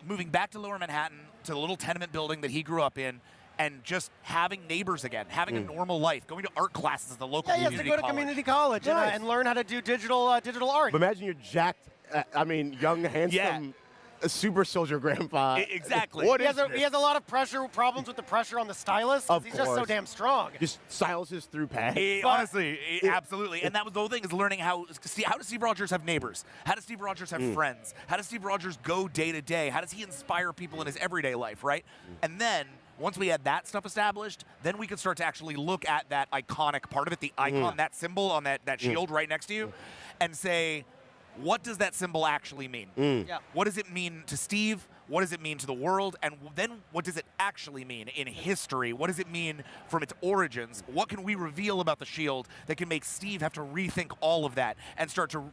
Moving back to Lower Manhattan, to the little tenement building that he grew up in, and just having neighbors again, having a normal life, going to art classes at the local Yeah, you have community to go to college. community college and learn how to do digital art. But imagine you're jacked, young, handsome, a super soldier grandpa. Exactly. He has a lot of problems with the pressure on the stylus. Of He's just so course. damn strong. Just silences through pads. Honestly, absolutely. And that was the whole thing, is learning how does Steve Rogers have neighbors? How does Steve Rogers have friends? How does Steve Rogers go day to day? How does he inspire people in his everyday life, right? And then, once we had that stuff established, then we could start to actually look at that iconic part of it, the icon, that symbol on that shield right next to you, and say, what does that symbol actually mean? What does it mean to Steve? What does it mean to the world? And then what does it actually mean in history? What does it mean from its origins? What can we reveal about the shield that can make Steve have to rethink all of that and start to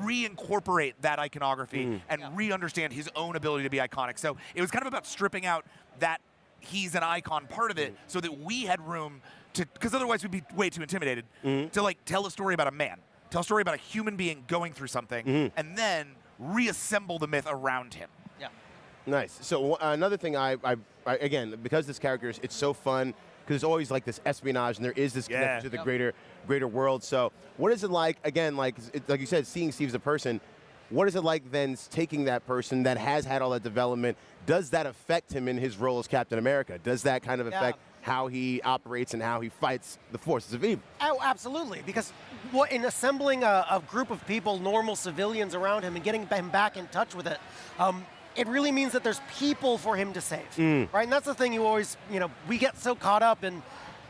reincorporate that iconography and re-understand his own ability to be iconic? So it was kind of about stripping out that he's an icon part of it so that we had room to, because otherwise we'd be way too intimidated, to like tell a story about a man. Tell a story about a human being going through something, and then reassemble the myth around him. Yeah. Nice. So another thing, I again, because this character it's so fun, because there's always like this espionage, and there is this connection to the greater world. So what is it like? Again, like you said, seeing Steve as a person. What is it like then taking that person that has had all that development? Does that affect him in his role as Captain America? Does that kind of affect how he operates and how he fights the forces of evil? Oh, absolutely. Because in assembling a group of people, normal civilians around him, and getting him back in touch with it, it really means that there's people for him to save, right? And that's the thing you always, we get so caught up in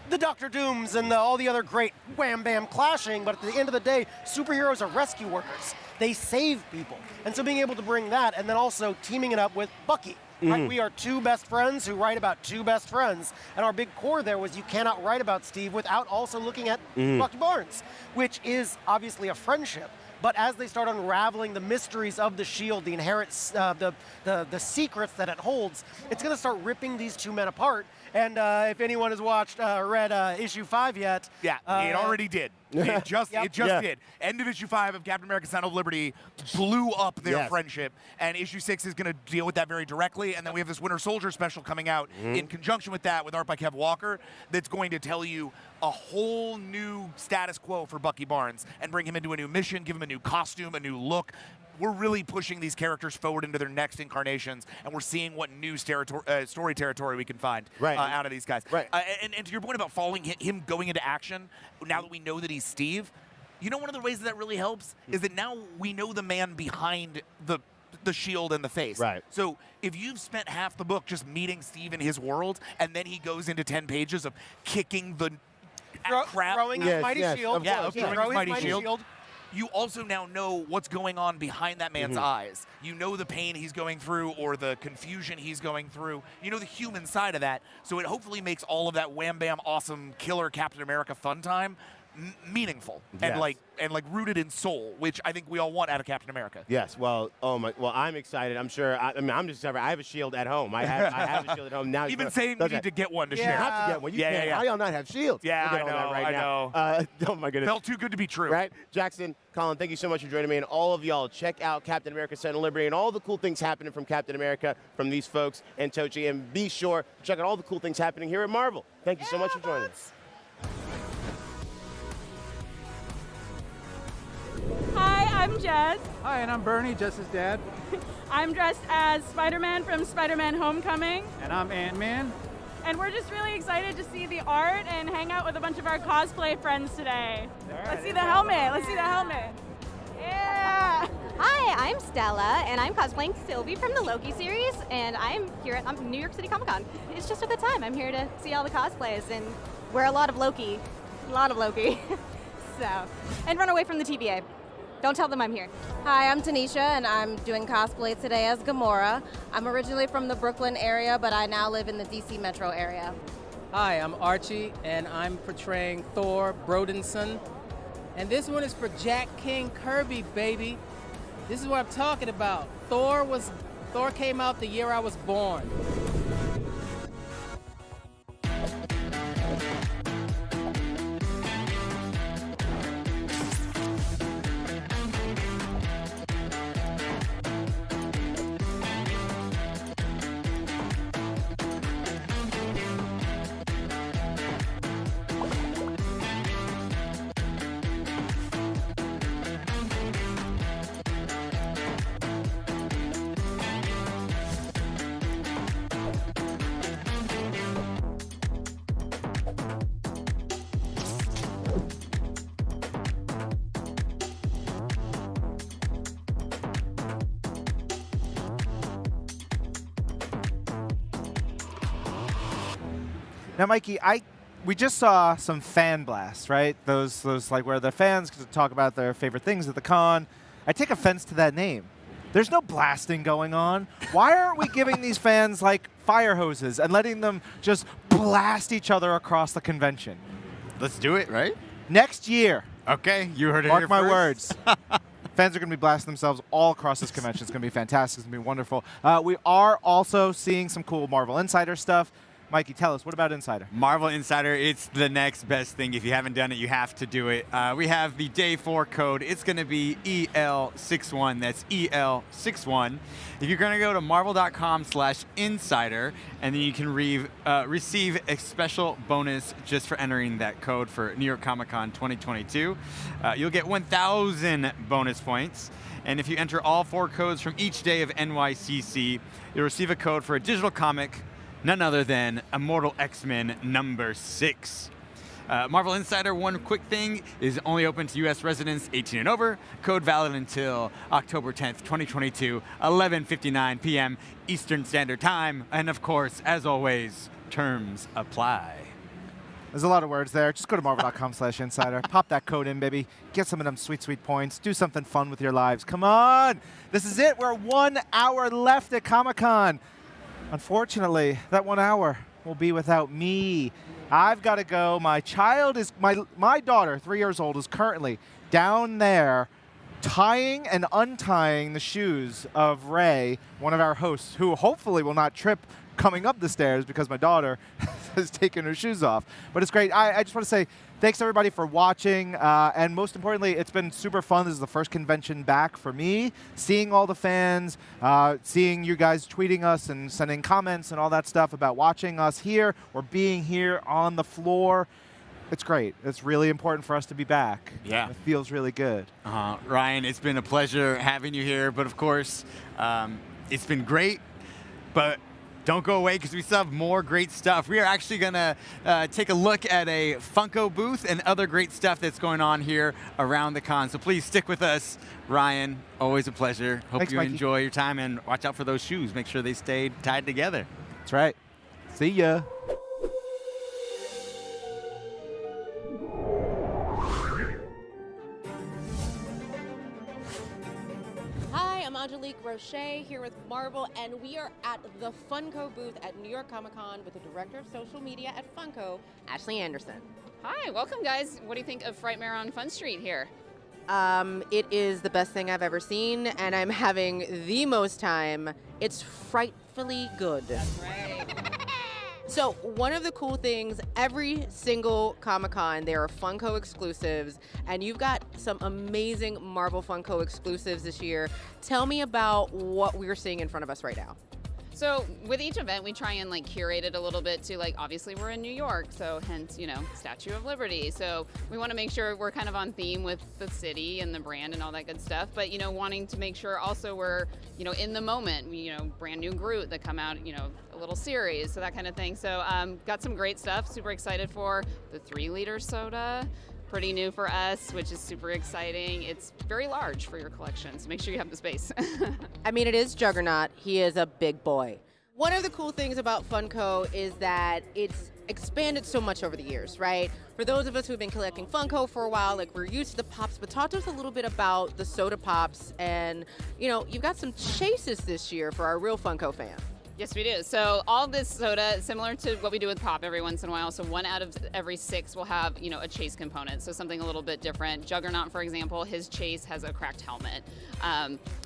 the Dr. Dooms and all the other great wham bam clashing, but at the end of the day, superheroes are rescue workers. They save people. And so being able to bring that, and then also teaming it up with Bucky. Right? We are two best friends who write about two best friends. And our big core there was you cannot write about Steve without also looking at Bucky Barnes, which is obviously a friendship. But as they start unraveling the mysteries of the shield, the inherent, the secrets that it holds, it's going to start ripping these two men apart. And if anyone has read issue 5 yet, it already did. It just did. End of issue 5 of Captain America: Son of Liberty blew up their friendship, and issue 6 is going to deal with that very directly. And then we have this Winter Soldier special coming out in conjunction with that, with art by Kev Walker, that's going to tell you a whole new status quo for Bucky Barnes and bring him into a new mission, give him a new costume, a new look. We're really pushing these characters forward into their next incarnations, and we're seeing what new story territory we can find out of these guys. And to your point about following him going into action, now that we know that he's Steve, one of the ways that really helps is that now we know the man behind the shield and the face. So if you've spent half the book just meeting Steve in his world, and then he goes into 10 pages of kicking the crap, throwing his mighty shield, throwing his mighty shield. You also now know what's going on behind that man's eyes. You know the pain he's going through or the confusion he's going through. You know the human side of that. So it hopefully makes all of that wham bam awesome killer Captain America fun time meaningful and like rooted in soul, which I think we all want out of Captain America. Yes. Well, I'm excited. I'm sure. I'm just excited. I have a shield at home. I have a shield at home now. You've been saying we need to get one to share. You have to get one. You can't. How y'all not have shields? Yeah, I know. Oh my goodness. Felt too good to be true. Right, Jackson, Colin, thank you so much for joining me, and all of y'all check out Captain America: Son of Liberty and all the cool things happening from Captain America from these folks and Tochi, and be sure to check out all the cool things happening here at Marvel. Thank you so much for joining us. Hi, I'm Jess. Hi, and I'm Bernie, Jess's dad. I'm dressed as Spider-Man from Spider-Man Homecoming. And I'm Ant-Man. And we're just really excited to see the art and hang out with a bunch of our cosplay friends today. Let's see the helmet. Let's see the helmet. Yeah! Hi, I'm Stella, and I'm cosplaying Sylvie from the Loki series, and I'm here at New York City Comic Con. It's just a good time. I'm here to see all the cosplays and wear a lot of Loki. So, and run away from the TVA. Don't tell them I'm here. Hi, I'm Tanisha, and I'm doing cosplay today as Gamora. I'm originally from the Brooklyn area, but I now live in the DC metro area. Hi, I'm Archie, and I'm portraying Thor Brodinson. And this one is for Jack King Kirby, baby. This is what I'm talking about. Thor came out the year I was born. Now, Mikey, we just saw some fan blasts, right? Those like where the fans get to talk about their favorite things at the con. I take offense to that name. There's no blasting going on. Why aren't we giving these fans like fire hoses and letting them just blast each other across the convention? Let's do it, right? Next year. Okay, you heard it Mark here my first. words. Fans are going to be blasting themselves all across this convention. It's going to be fantastic. It's going to be wonderful. We are also seeing some cool Marvel Insider stuff. Mikey, tell us, what about Insider? Marvel Insider, it's the next best thing. If you haven't done it, you have to do it. We have the day 4 code. It's going to be EL61. That's EL61. If you're going to go to marvel.com/insider, and then you can receive a special bonus just for entering that code for New York Comic Con 2022. You'll get 1,000 bonus points. And if you enter all 4 codes from each day of NYCC, you'll receive a code for a digital comic, none other than Immortal X-Men #6. Marvel Insider, one quick thing, is only open to U.S. residents 18 and over. Code valid until October 10th, 2022, 11:59 p.m. Eastern Standard Time. And of course, as always, terms apply. There's a lot of words there. Just go to marvel.com/insider. Pop that code in, baby. Get some of them sweet, sweet points. Do something fun with your lives. Come on. This is it. We're 1 hour left at Comic-Con. Unfortunately, that 1 hour will be without me. I've got to go. My daughter, 3 years old, is currently down there tying and untying the shoes of Ray, one of our hosts, who hopefully will not trip coming up the stairs because my daughter has taken her shoes off. But it's great. I just want to say thanks, everybody, for watching. And most importantly, it's been super fun. This is the first convention back for me. Seeing all the fans, seeing you guys tweeting us and sending comments and all that stuff about watching us here or being here on the floor. It's great. It's really important for us to be back. Yeah. It feels really good. Ryan, it's been a pleasure having you here. But of course, it's been great. But don't go away because we still have more great stuff. We are actually going to take a look at a Funko booth and other great stuff that's going on here around the con. So please stick with us. Ryan, always a pleasure. Hope Thanks, you Mikey. enjoy your time, and watch out for those shoes. Make sure they stay tied together. That's right. See ya. Hi, I'm Angelique Roche here with Marvel, and we are at the Funko booth at New York Comic Con with the Director of Social Media at Funko, Ashley Anderson. Hi, welcome guys. What do you think of Frightmare on Fun Street here? It is the best thing I've ever seen, and I'm having the most time. It's frightfully good. That's right. So one of the cool things, every single Comic-Con, there are Funko exclusives, and you've got some amazing Marvel Funko exclusives this year. Tell me about what we're seeing in front of us right now. So with each event, we try and curate it a little bit to obviously we're in New York, so hence, Statue of Liberty. So we want to make sure we're kind of on theme with the city and the brand and all that good stuff. But, wanting to make sure also we're, in the moment, brand new Groot that come out, a little series, so that kind of thing. So got some great stuff, super excited for the 3-liter soda. Pretty new for us, which is super exciting. It's very large for your collection, so make sure you have the space. I mean, it is Juggernaut. He is a big boy. One of the cool things about Funko is that it's expanded so much over the years, right? For those of us who've been collecting Funko for a while, like we're used to the pops, but talk to us a little bit about the soda pops. And, you know, you've got some chases this year for our real Funko fans. Yes, we do. So all this soda, similar to what we do with Pop every once in a while. So 1 out of every 6 will have, you know, a chase component. So something a little bit different. Juggernaut, for example, his chase has a cracked helmet.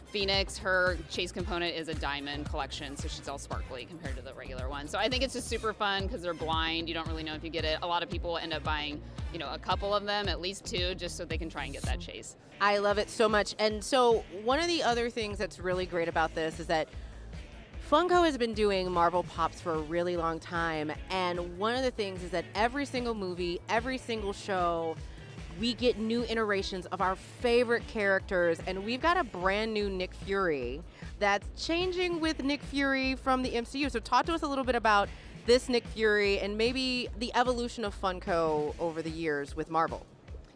Phoenix, her chase component is a diamond collection, so she's all sparkly compared to the regular one. So I think it's just super fun because they're blind. You don't really know if you get it. A lot of people end up buying, you know, a couple of them, at least 2, just so they can try and get that chase. I love it so much. And so one of the other things that's really great about this is that Funko has been doing Marvel Pops for a really long time, and one of the things is that every single movie, every single show, we get new iterations of our favorite characters, and we've got a brand new Nick Fury that's changing with Nick Fury from the MCU. So talk to us a little bit about this Nick Fury and maybe the evolution of Funko over the years with Marvel.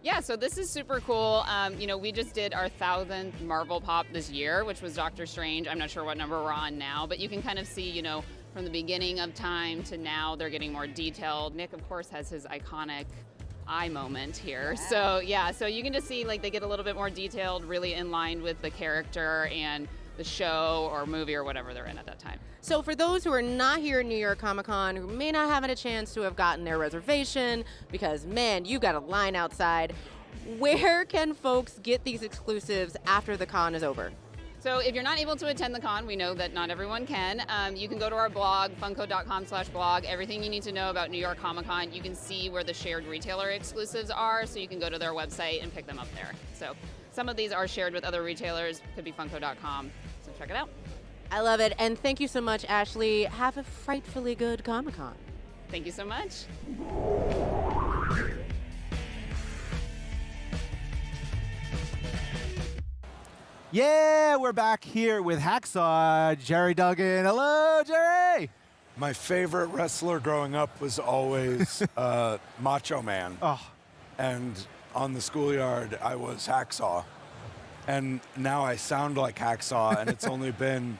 Yeah, so this is super cool. You know, we just did our 1,000th Marvel Pop this year, which was Doctor Strange. I'm not sure what number we're on now, but you can kind of see, you know, from the beginning of time to now, they're getting more detailed. Nick, of course, has his iconic eye moment here. Yeah. So yeah, so you can just see like they get a little bit more detailed, really in line with the character and the show or movie or whatever they're in at that time. So for those who are not here at New York Comic Con, who may not have had a chance to have gotten their reservation, because man, you got a line outside, where can folks get these exclusives after the con is over? So if you're not able to attend the con, we know that not everyone can. You can go to our blog, funko.com/blog. Everything you need to know about New York Comic Con, you can see where the shared retailer exclusives are, so you can go to their website and pick them up there. So some of these are shared with other retailers, could be funko.com, so check it out. I love it, and thank you so much, Ashley. Have a frightfully good Comic Con. Thank you so much. Yeah, we're back here with Hacksaw, Jerry Duggan. Hello, Jerry. My favorite wrestler growing up was always Macho Man. Oh. And on the schoolyard, I was Hacksaw. And now I sound like Hacksaw, and it's only been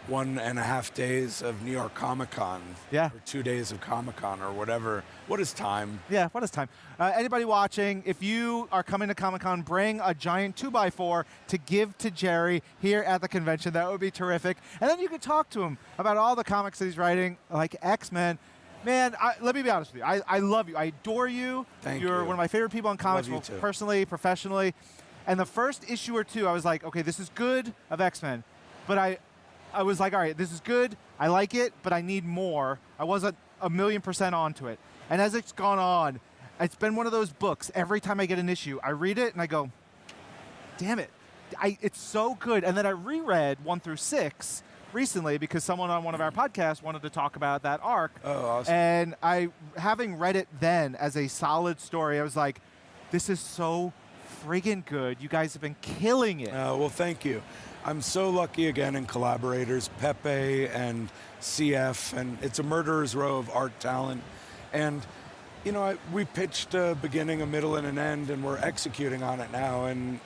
1.5 days of New York Comic Con. Yeah. Or 2 days of Comic Con or whatever. What is time? Yeah, what is time? Anybody watching, if you are coming to Comic Con, bring a giant 2x4 to give to Jerry here at the convention. That would be terrific. And then you could talk to him about all the comics that he's writing, like X-Men. Man, let me be honest with you. I love you. I adore you. You're one of my favorite people in comics, Love you too. personally, professionally. And the first issue or two, I was like, okay, this is good of X-Men. But I was like, all right, this is good. I like it, but I need more. I wasn't 1,000,000% onto it. And as it's gone on, it's been one of those books. Every time I get an issue, I read it and I go, damn it. It's so good. And then I reread 1 through 6 recently because someone on one of our podcasts wanted to talk about that arc. Oh, awesome. And having read it then as a solid story, I was like, this is so friggin' good. You guys have been killing it. Well, thank you. I'm so lucky again in collaborators, Pepe and CF, and it's a murderer's row of art talent. And, you know, we pitched a beginning, a middle, and an end, and we're executing on it now. And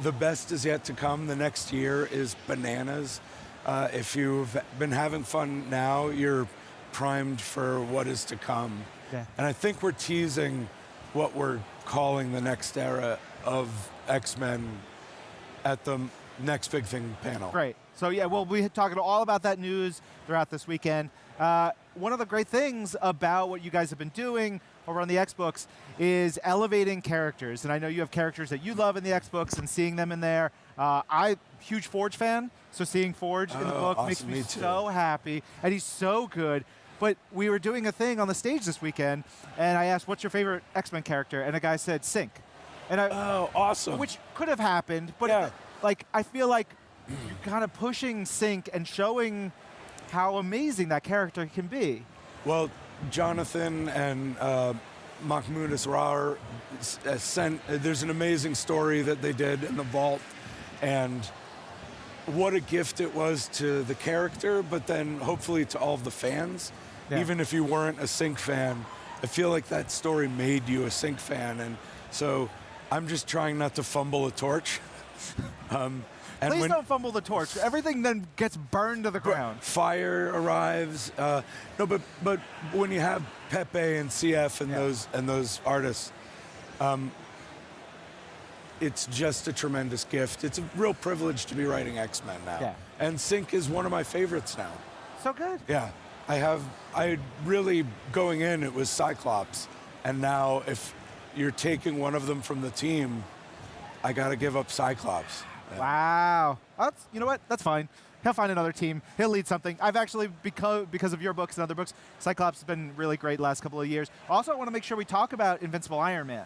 the best is yet to come. The next year is bananas. If you've been having fun now, you're primed for what is to come. Yeah. And I think we're teasing what we're calling the next era of X-Men at the Next Big Thing panel. Great. So yeah, we'll be talking all about that news throughout this weekend. One of the great things about what you guys have been doing over on the X-Books is elevating characters. And I know you have characters that you love in the X-Books and seeing them in there. I'm a huge Forge fan, so seeing Forge in the book awesome. makes me too. so happy. And he's so good. But we were doing a thing on the stage this weekend, and I asked, what's your favorite X-Men character? And a guy said, Sync. And oh, awesome. Which could have happened, but I feel like you're kind of pushing Sync and showing how amazing that character can be. Well, Jonathan and Mahmoud Asrar there's an amazing story that they did in the vault, and what a gift it was to the character, but then hopefully to all of the fans. Yeah. Even if you weren't a Sync fan, I feel like that story made you a Sync fan, and so I'm just trying not to fumble a torch. And Please don't fumble the torch. Everything then gets burned to the ground. Fire arrives. No, but when you have Pepe and CF and those artists, it's just a tremendous gift. It's a real privilege to be writing X-Men now. Yeah. And Sync is one of my favorites now. So good. Yeah. I really, going in, it was Cyclops. And now if you're taking one of them from the team, I got to give up Cyclops. Yeah. Wow. You know what? That's fine. He'll find another team. He'll lead something. I've actually, because of your books and other books, Cyclops has been really great the last couple of years. Also, I want to make sure we talk about Invincible Iron Man,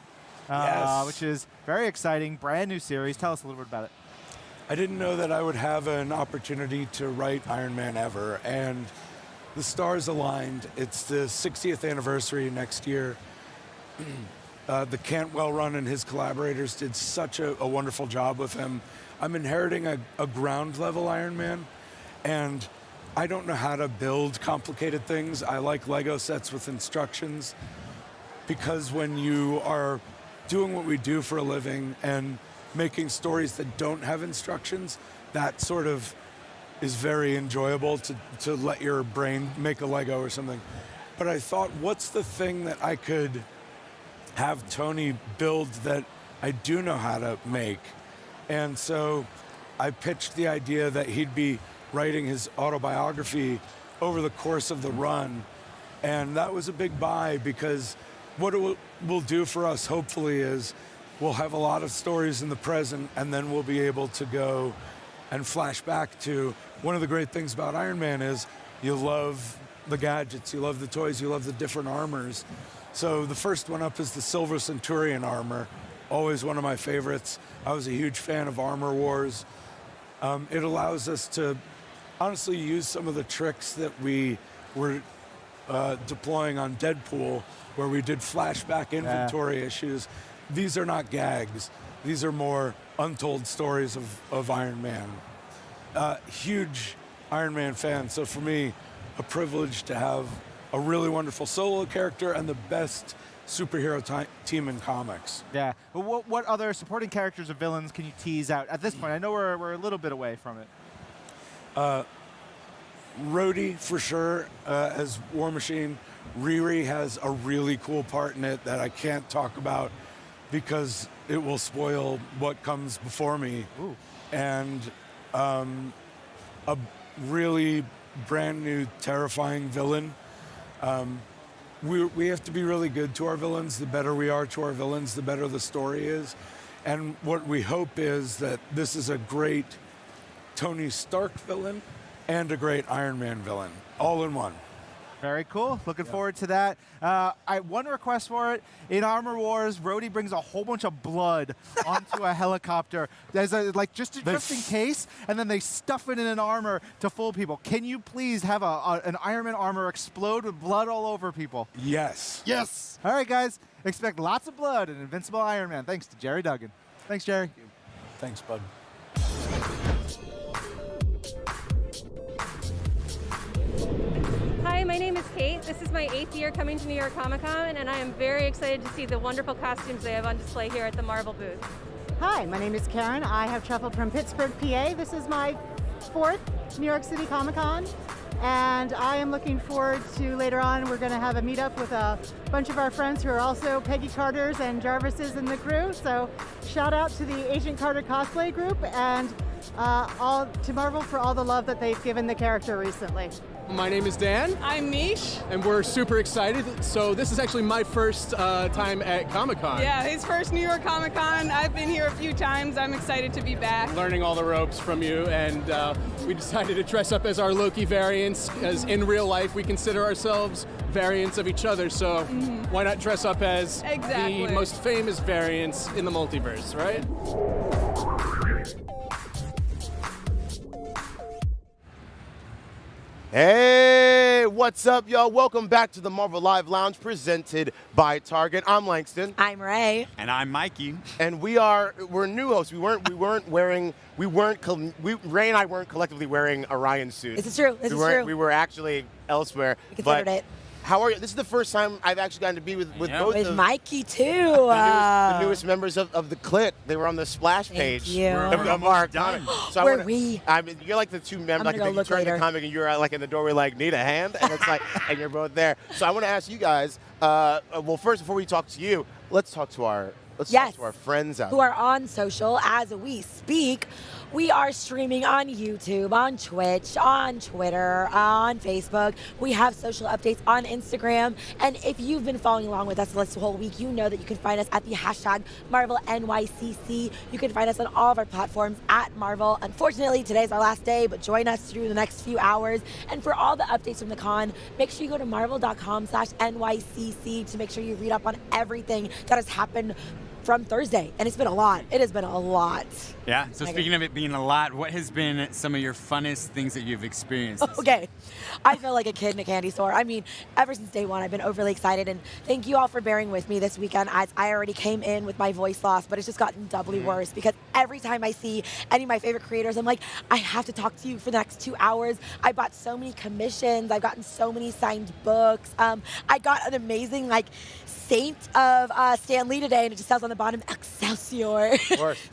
Yes. which is very exciting, brand new series. Tell us a little bit about it. I didn't know that I would have an opportunity to write Iron Man ever, and the stars aligned. It's the 60th anniversary next year. The Cantwell run and his collaborators did such a wonderful job with him. I'm inheriting a ground level Iron Man, and I don't know how to build complicated things. I like Lego sets with instructions, because when you are doing what we do for a living and making stories that don't have instructions, that sort of is very enjoyable to let your brain make a Lego or something. But I thought, what's the thing that I could have Tony build that I do know how to make? And so I pitched the idea that he'd be writing his autobiography over the course of the run. And that was a big buy, because what it will do for us, hopefully, is we'll have a lot of stories in the present, and then we'll be able to go and flash back to one of the great things about Iron Man is you love the gadgets, you love the toys, you love the different armors. So the first one up is the Silver Centurion armor, always one of my favorites. I was a huge fan of Armor Wars. It allows us to honestly use some of the tricks that we were deploying on Deadpool, where we did flashback inventory issues. These are not gags. These are more untold stories of Iron Man. Huge Iron Man fan, so for me, a privilege to have a really wonderful solo character and the best superhero team in comics. Yeah. But what other supporting characters or villains can you tease out at this point? I know we're a little bit away from it. Rhodey, for sure, as War Machine. Riri has a really cool part in it that I can't talk about because it will spoil what comes before me. Ooh. And a really brand new, terrifying villain. We have to be really good to our villains. The better we are to our villains, the better the story is. And what we hope is that this is a great Tony Stark villain and a great Iron Man villain, all in one. Very cool. Looking forward to that. One request for it. In Armor Wars, Rhodey brings a whole bunch of blood onto a helicopter, just in case, and then they stuff it in an armor to fool people. Can you please have an Iron Man armor explode with blood all over people? Yes. Yes. All right, guys. Expect lots of blood in Invincible Iron Man. Thanks to Jerry Duggan. Thanks, Jerry. Thanks, bud. Hi, my name is Kate. This is my 8th year coming to New York Comic Con, and I am very excited to see the wonderful costumes they have on display here at the Marvel booth. Hi, my name is Karen. I have traveled from Pittsburgh, PA. This is my 4th New York City Comic Con, and I am looking forward to later on. We're going to have a meetup with a bunch of our friends who are also Peggy Carters and Jarvises in the crew. So shout out to the Agent Carter cosplay group and all to Marvel for all the love that they've given the character recently. My name is Dan. I'm Mish. And we're super excited. So this is actually my first time at Comic-Con. Yeah, his first New York Comic Con. I've been here a few times. I'm excited to be back. Learning all the ropes from you, and we decided to dress up as our Loki variants, as in real life we consider ourselves variants of each other, so why not dress up as the most famous variants in the multiverse, right? Hey, what's up, y'all? Welcome back to the Marvel Live Lounge presented by Target. I'm Langston. I'm Ray. And I'm Mikey. And we're new hosts. Ray and I weren't collectively wearing Orion suits. This is true. This is true. We were actually elsewhere. We considered it. How are you? This is the first time I've actually gotten to be with both with of Mikey too. the newest members of the Clique. They were on the splash page. you. Of Mark. So Were we? I mean, you're like the two members. Like, gonna you look turn later. the comic and you're like in the doorway, like need a hand, and it's like, and you're both there. So I want to ask you guys. Well, first, before we talk to you, let's talk to our friends out who are on social as we speak. We are streaming on YouTube, on Twitch, on Twitter, on Facebook. We have social updates on Instagram. And if you've been following along with us this whole week, you know that you can find us at the hashtag Marvel NYCC. You can find us on all of our platforms at Marvel. Unfortunately, today's our last day, but join us through the next few hours. And for all the updates from the con, make sure you go to marvel.com/NYCC to make sure you read up on everything that has happened from Thursday, and it's been a lot. It has been a lot. Yeah, so speaking of it being a lot, what has been some of your funnest things that you've experienced this Okay, I feel like a kid in a candy store. I mean, ever since day one, I've been overly excited, and thank you all for bearing with me this weekend as I already came in with my voice loss, but it's just gotten doubly worse because every time I see any of my favorite creators, I'm like, I have to talk to you for the next 2 hours. I bought so many commissions. I've gotten so many signed books. I got an amazing, Saint of Stan Lee today, and it just says on the bottom, Excelsior.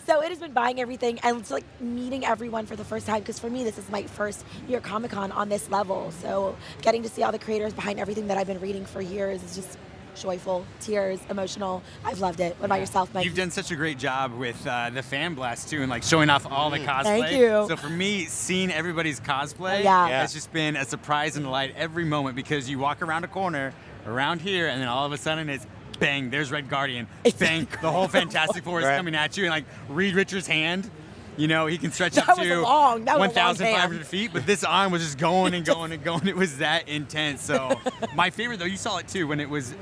So it has been buying everything and it's like meeting everyone for the first time, because for me, this is my first New York Comic Con on this level. So getting to see all the creators behind everything that I've been reading for years is just joyful, tears, emotional. I've loved it. What about yourself, Mike? You've done such a great job with the fan blast too, and showing off all the cosplay. Thank you. So for me, seeing everybody's cosplay has just been a surprise and delight every moment, because you walk around a corner around here, and then all of a sudden it's bang, there's Red Guardian. Bang, the whole Fantastic Four is coming at you, and Reed Richards' hand. You know, he can stretch up to 1,500 feet, but this arm was just going and going and going. It was that intense. So my favorite, though, you saw it too when it was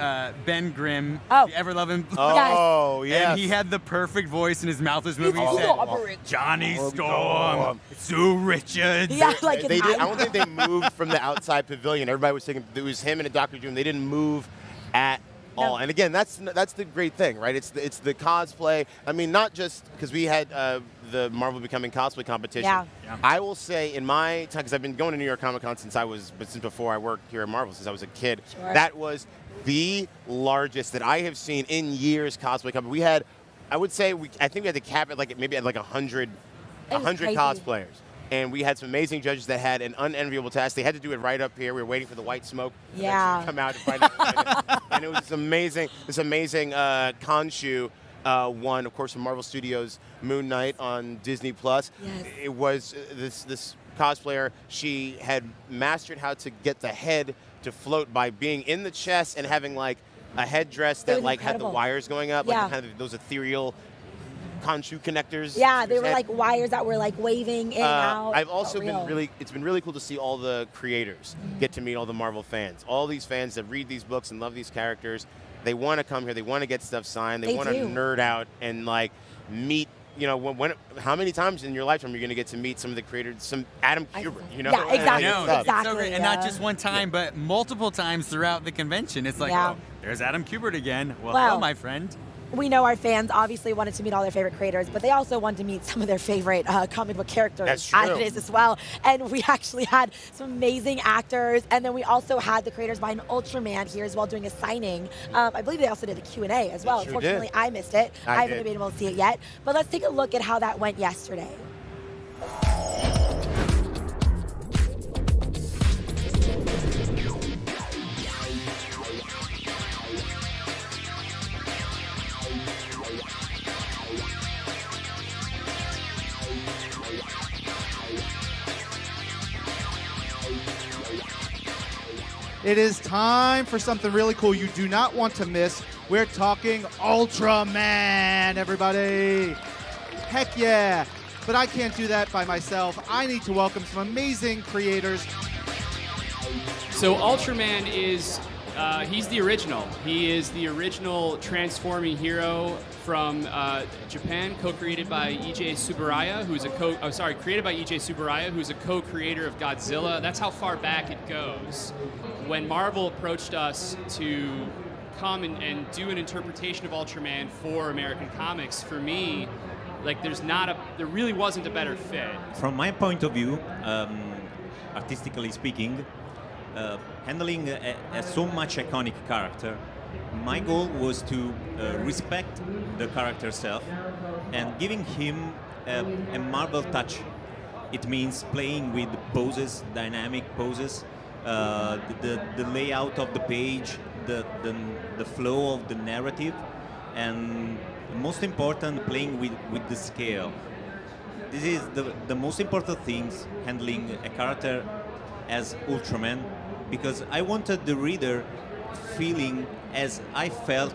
Ben Grimm, the ever-loving. Oh, yes. And he had the perfect voice, and his mouth was moving. He said, Johnny Storm, Sue Richards. They did, I don't think they moved from the outside pavilion. Everybody was thinking it was him and a Dr. Doom. They didn't move at all. And again, that's the great thing, right? It's the cosplay. I mean, not just because we had the Marvel Becoming Cosplay competition. I will say in my time, because I've been going to New York Comic Con since before I worked here at Marvel, since I was a kid. That was the largest that I have seen in years cosplay company. We had, I would say, I think we had to cap it maybe at 100 cosplayers. And we had some amazing judges that had an unenviable task. They had to do it right up here. We were waiting for the white smoke to come out and find it. And it was this amazing Khonshu won, of course, from Marvel Studios' Moon Knight on Disney+. Yes. It was this cosplayer. She had mastered how to get the head to float by being in the chest and having a headdress that had the wires going up, kind of those ethereal Khonshu connectors. Yeah, they were wires that were waving in and out. I've also it's been really cool to see all the creators get to meet all the Marvel fans. All these fans that read these books and love these characters. They want to come here. They want to get stuff signed. They want to nerd out and meet. You know, how many times in your lifetime are you going to get to meet some of the creators, some Adam Kubert, you know? Yeah, exactly. It's so great. And not just one time, but multiple times throughout the convention. It's oh, there's Adam Kubert again. Well, hello, my friend. We know our fans obviously wanted to meet all their favorite creators, but they also wanted to meet some of their favorite comic book characters. That's true. As it is as well. And we actually had some amazing actors, and then we also had the creators behind Ultraman here as well doing a signing. I believe they also did a Q&A as well. Unfortunately, I missed it. I haven't been able to see it yet. But let's take a look at how that went yesterday. It is time for something really cool you do not want to miss. We're talking Ultraman, everybody. Heck yeah. But I can't do that by myself. I need to welcome some amazing creators. So Ultraman is, he's the original. He is the original transforming hero from Japan, co-created by E.J. Tsuburaya, who's created by E.J. Tsuburaya, who's a co-creator of Godzilla. That's how far back it goes. When Marvel approached us to come and do an interpretation of Ultraman for American comics, for me, there really wasn't a better fit. From my point of view, artistically speaking, handling a so much iconic character, my goal was to respect the character self and giving him a Marvel touch. It means playing with poses, dynamic poses, the layout of the page, the flow of the narrative, and most important, playing with the scale. This is the most important things, handling a character as Ultraman, because I wanted the reader feeling as I felt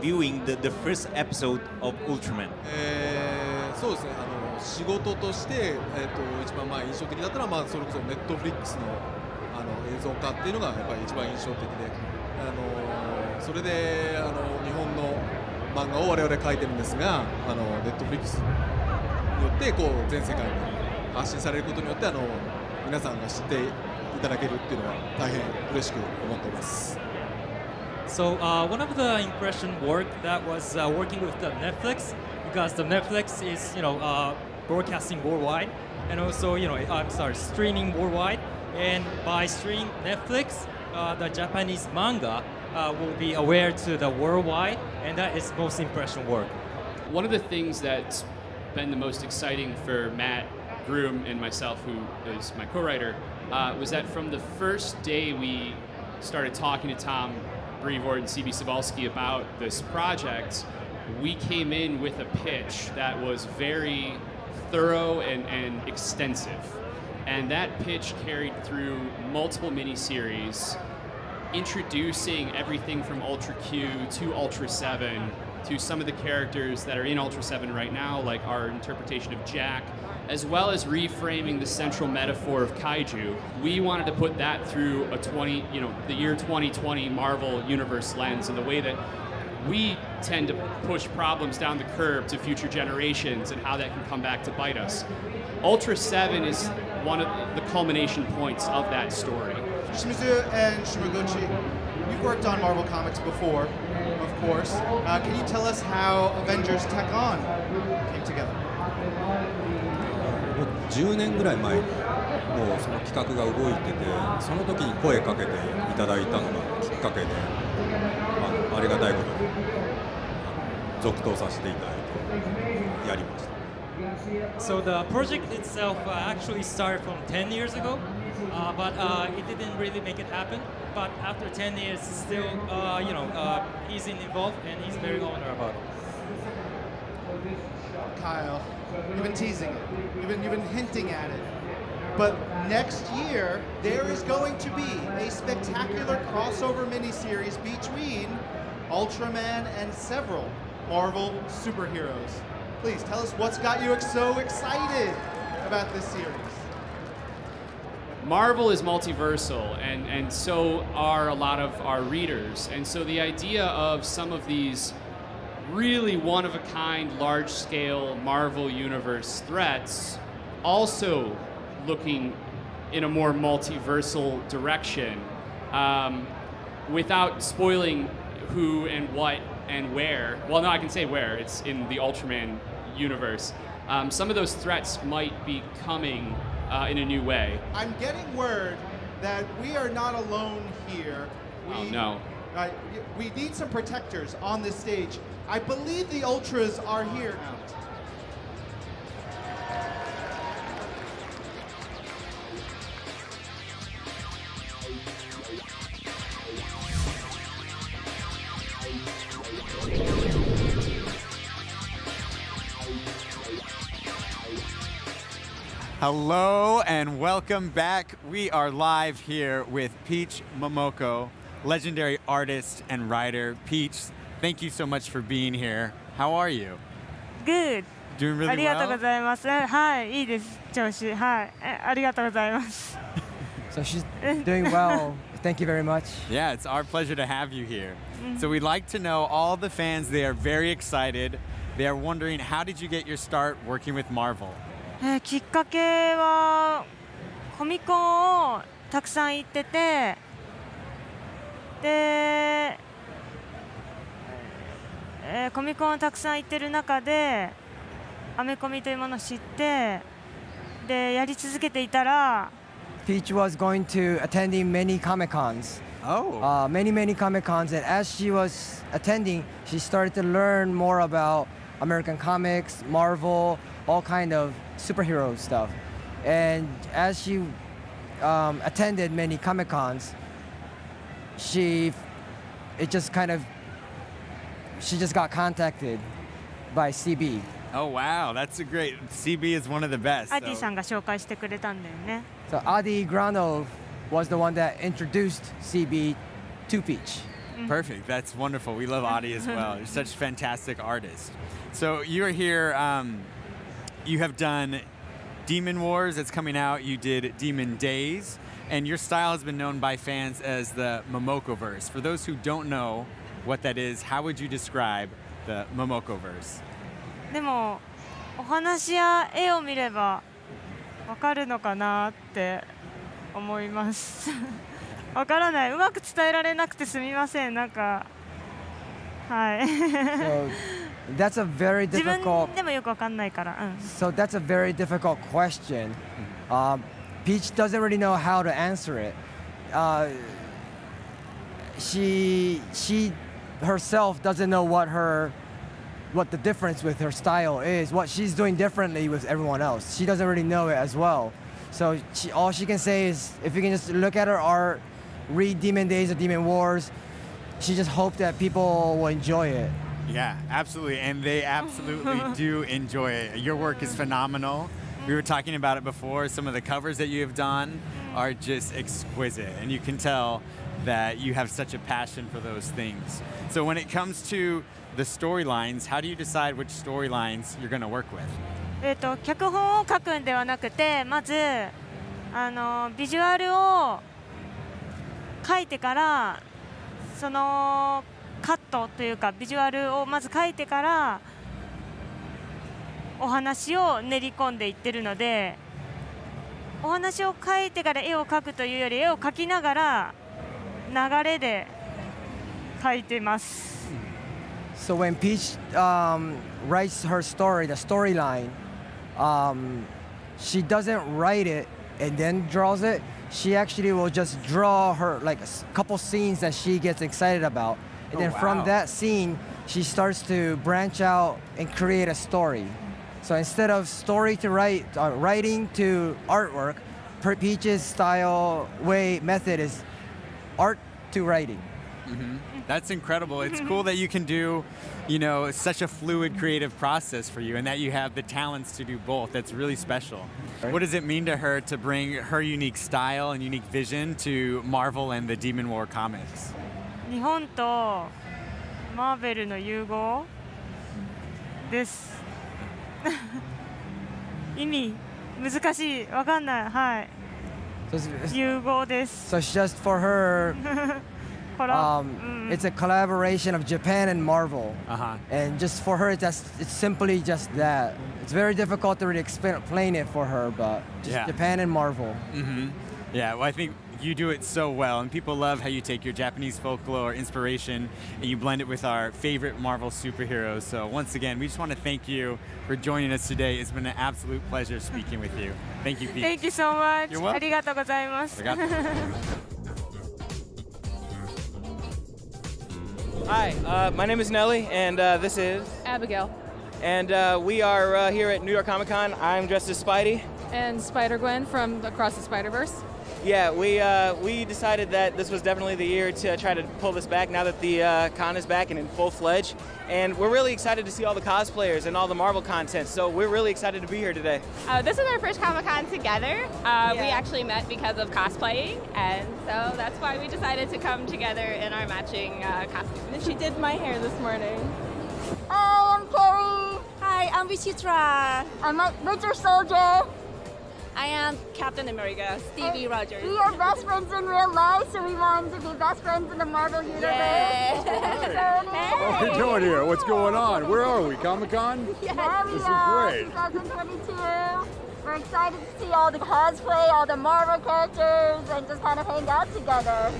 viewing the first episode of Ultraman. そうですね、仕事として、一番印象的だったのは、それこそネットフリックスの映像化っていうのがやっぱり一番印象的で、それで日本の漫画を我々描いてるんですが、ネットフリックスによってこう全世界に発信されることによって皆さんが知っていただけるっていうのは大変嬉しく思っています。So one of the impression work that was working with the Netflix, because the Netflix is broadcasting worldwide, and also streaming worldwide, and by streaming Netflix, the Japanese manga will be aware to the worldwide, and that is most impression work. One of the things that's been the most exciting for Matt Groom and myself, who is my co-writer, was that from the first day we started talking to Tom Brevoort and C.B. Cebulski about this project, we came in with a pitch that was very thorough and extensive. And that pitch carried through multiple miniseries, introducing everything from Ultra Q to Ultra 7 to some of the characters that are in Ultra 7 right now, like our interpretation of Jack, as well as reframing the central metaphor of kaiju. We wanted to put that through the year 2020 Marvel Universe lens, and the way that we tend to push problems down the curb to future generations and how that can come back to bite us. Ultra 7 is one of the culmination points of that story. Shimizu and Shimaguchi, you've worked on Marvel Comics before, of course. Can you tell us how Avengers Tech On came together? 10年ぐらい前にもうその企画が動いてて、その時に声かけていただいたのがきっかけで、ありがたいことに続投させていただいてやりました。So the project itself actually started from 10 years ago, but it didn't really make it happen. But after 10 years, still, he's involved and he's very honored about it. Kyle, you've been teasing it. You've been hinting at it. But next year, there is going to be a spectacular crossover miniseries between Ultraman and several Marvel superheroes. Please tell us what's got you so excited about this series. Marvel is multiversal, and so are a lot of our readers. And so the idea of some of these really one-of-a-kind, large-scale Marvel Universe threats also looking in a more multiversal direction, without spoiling who and what and where. Well, no, I can say where. It's in the Ultraman universe. Some of those threats might be coming in a new way. I'm getting word that we are not alone here. Oh, no. We need some protectors on this stage. I believe the Ultras are here. Hello and welcome back. We are live here with Peach Momoko, legendary artist and writer. Peach, thank you so much for being here. How are you? Good. Doing really well? ありがとうございます。はい、いいです。調子。はい。ありがとうございます。So she's doing well. Thank you very much. Yeah, it's our pleasure to have you here. So we'd like to know, all the fans, they are very excited. They are wondering, how did you get your start working with Marvel? きっかけはコミコンをたくさん行ってて、で、コミコンをたくさん行ってる中でアメコミというものを知って、でやり続けていたら Peach was going to attending many Comic-Cons. Oh. Many Comic-Cons, and as she was attending, she started to learn more about American comics, Marvel, all kind of superhero stuff. And as she attended many Comic-Cons, she just got contacted by CB. Oh wow, that's a great. CB is one of the best. アディさんが紹介してくれたんだよね。 So Adi Granov was the one that introduced CB to Peach. Perfect. That's wonderful. We love Adi as well. You're such fantastic artists. So you're here. You have done Demon Wars that's coming out. You did Demon Days, and your style has been known by fans as the Momokoverse. For those who don't know what that is, how would you describe the Momokoverse? でもお話や絵を見ればわかるのかなって思います。わからない。うまく伝えられなくてすみません。なんかはい。So that's a very 自 difficult. 分でもよくわかんないから。うん。 So that's a very difficult question. Peach doesn't really know how to answer it. She herself doesn't know what the difference with her style is, what she's doing differently with everyone else. She doesn't really know it as well. So all she can say is, if you can just look at her art, read Demon Days or Demon Wars, she just hoped that people will enjoy it. Yeah, absolutely. And they absolutely do enjoy it. Your work is phenomenal. We were talking about it before. Some of the covers that you have done are just exquisite. And you can tell that you have such a passion for those things. So when it comes to the storylines, how do you decide which storylines you're going to work with? 脚本を書くんではなくて、まずビジュアルを書いてから、そのカットというかビジュアルをまず書いてからお話を練り込んでいってるので、お話を書いてから絵を描くというより絵を描きながら流れで描いてます。 So when Peach writes her story, the storyline, she doesn't write it and then draws it. She actually will just draw her like a couple scenes that she gets excited about, and then from that scene, she starts to branch out and create a story. So instead of story to writing to artwork, Peach's style method is art to writing. Mm-hmm. That's incredible. It's cool that you can do, such a fluid creative process for you and that you have the talents to do both. That's really special. What does it mean to her to bring her unique style and unique vision to Marvel and the Demon War comics? 日本とマーベルの融合です。意味難しい。わかんない。はい。融合です。So it's just for her. It's a collaboration of Japan and Marvel, and just for her, it's simply just that. It's very difficult to really explain it for her, but just Japan and Marvel. Mm-hmm. Yeah, well, I think you do it so well, and people love how you take your Japanese folklore inspiration and you blend it with our favorite Marvel superheroes. So once again, we just want to thank you for joining us today. It's been an absolute pleasure speaking with you. Thank you, Pete. Thank you so much. You're welcome. ありがとうございます。 Hi, my name is Nelly, and this is Abigail. And we are here at New York Comic Con. I'm dressed as Spidey. And Spider-Gwen from Across the Spider-Verse. Yeah, we decided that this was definitely the year to try to pull this back now that the con is back and in full-fledged. And we're really excited to see all the cosplayers and all the Marvel content, so we're really excited to be here today. This is our first Comic-Con together. We actually met because of cosplaying, and so that's why we decided to come together in our matching costumes. And she did my hair this morning. Hi, I'm Carrie. Hi, I'm Vichitra. I'm Winter Soldier. I am Captain America, Stevie Rogers. We are best friends in real life, so we wanted to be best friends in the Marvel Universe. Yeah. What are we doing here? What's going on? Where are we? Comic-Con? Yes. This is great. 2022. We're excited to see all the cosplay, all the Marvel characters, and just kind of hang out together.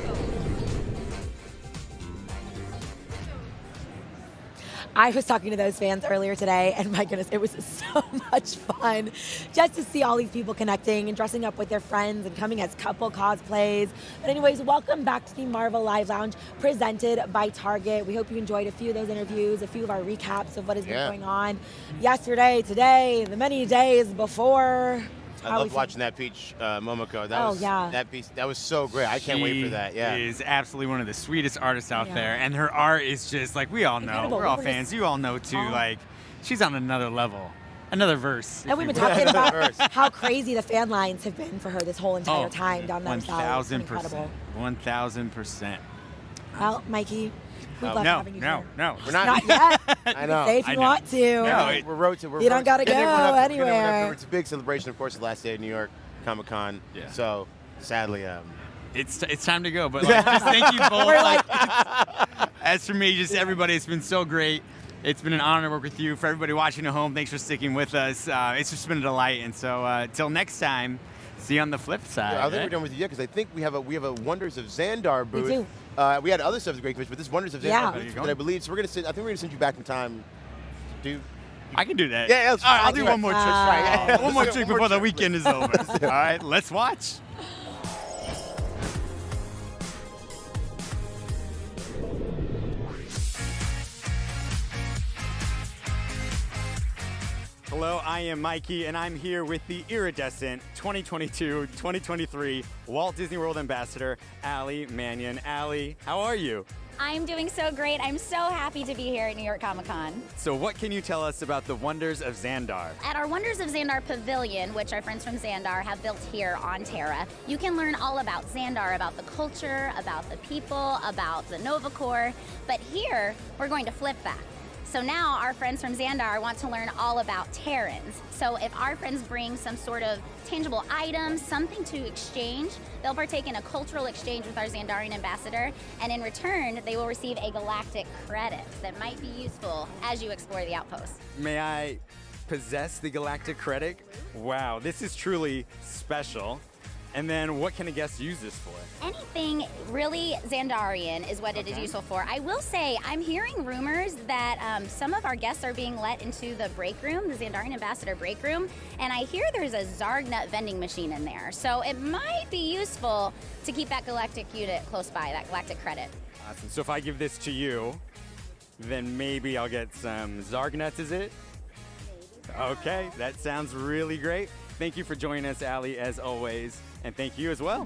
I was talking to those fans earlier today, and my goodness, it was so much fun just to see all these people connecting and dressing up with their friends and coming as couple cosplays. But anyways, welcome back to the Marvel Live Lounge presented by Target. We hope you enjoyed a few of those interviews, a few of our recaps of what has been going on yesterday, today, the many days before. I love watching that Peach Momoko. That was so great. I can't wait for that. Yeah, she is absolutely one of the sweetest artists out there, and her art is just like we all know. Incredible. We're all fans. You all know too. Like she's on another level, another verse. And we've been talking about how crazy the fan lines have been for her this whole entire time down that south. 1,000%. 1,000%. Well, Mikey, we love having you here. No, we're not. Not yet. I know. Say if you want to. No, you don't gotta go anywhere. It's a big celebration, of course, the last day of New York Comic Con. Yeah. So sadly, it's time to go. But like, just thank you both. As for me, just everybody, it's been so great. It's been an honor to work with you. For everybody watching at home, thanks for sticking with us. It's just been a delight. And so till next time, see you on the flip side. Yeah, I don't think we're done with you yet because I think we have a Wonders of Xandar booth. We do. We had other stuff with Great Fish, but this Wonders of Xandar booth that I believe. So I think we're gonna send you back in time. I can do that. Yeah, all right, I'll do one more trick. One One more trick before the weekend is over. All right, let's watch. Hello, I am Mikey, and I'm here with the iridescent 2022-2023 Walt Disney World Ambassador, Allie Mannion. Allie, how are you? I'm doing so great. I'm so happy to be here at New York Comic Con. So what can you tell us about the Wonders of Xandar? At our Wonders of Xandar Pavilion, which our friends from Xandar have built here on Terra, you can learn all about Xandar, about the culture, about the people, about the Nova Corps. But here, we're going to flip that. So now our friends from Xandar want to learn all about Terrans. So if our friends bring some sort of tangible item, something to exchange, they'll partake in a cultural exchange with our Xandarian ambassador, and in return, they will receive a galactic credit that might be useful as you explore the outpost. May I possess the galactic credit? Wow, this is truly special. And then what can a guest use this for? Anything really Xandarian is what it is useful for. I will say, I'm hearing rumors that some of our guests are being let into the break room, the Xandarian Ambassador break room, and I hear there's a Zarg nut vending machine in there. So it might be useful to keep that galactic unit close by, that galactic credit. Awesome. So if I give this to you, then maybe I'll get some Zarg nuts, is it? Okay, that sounds really great. Thank you for joining us, Allie, as always. And thank you as well.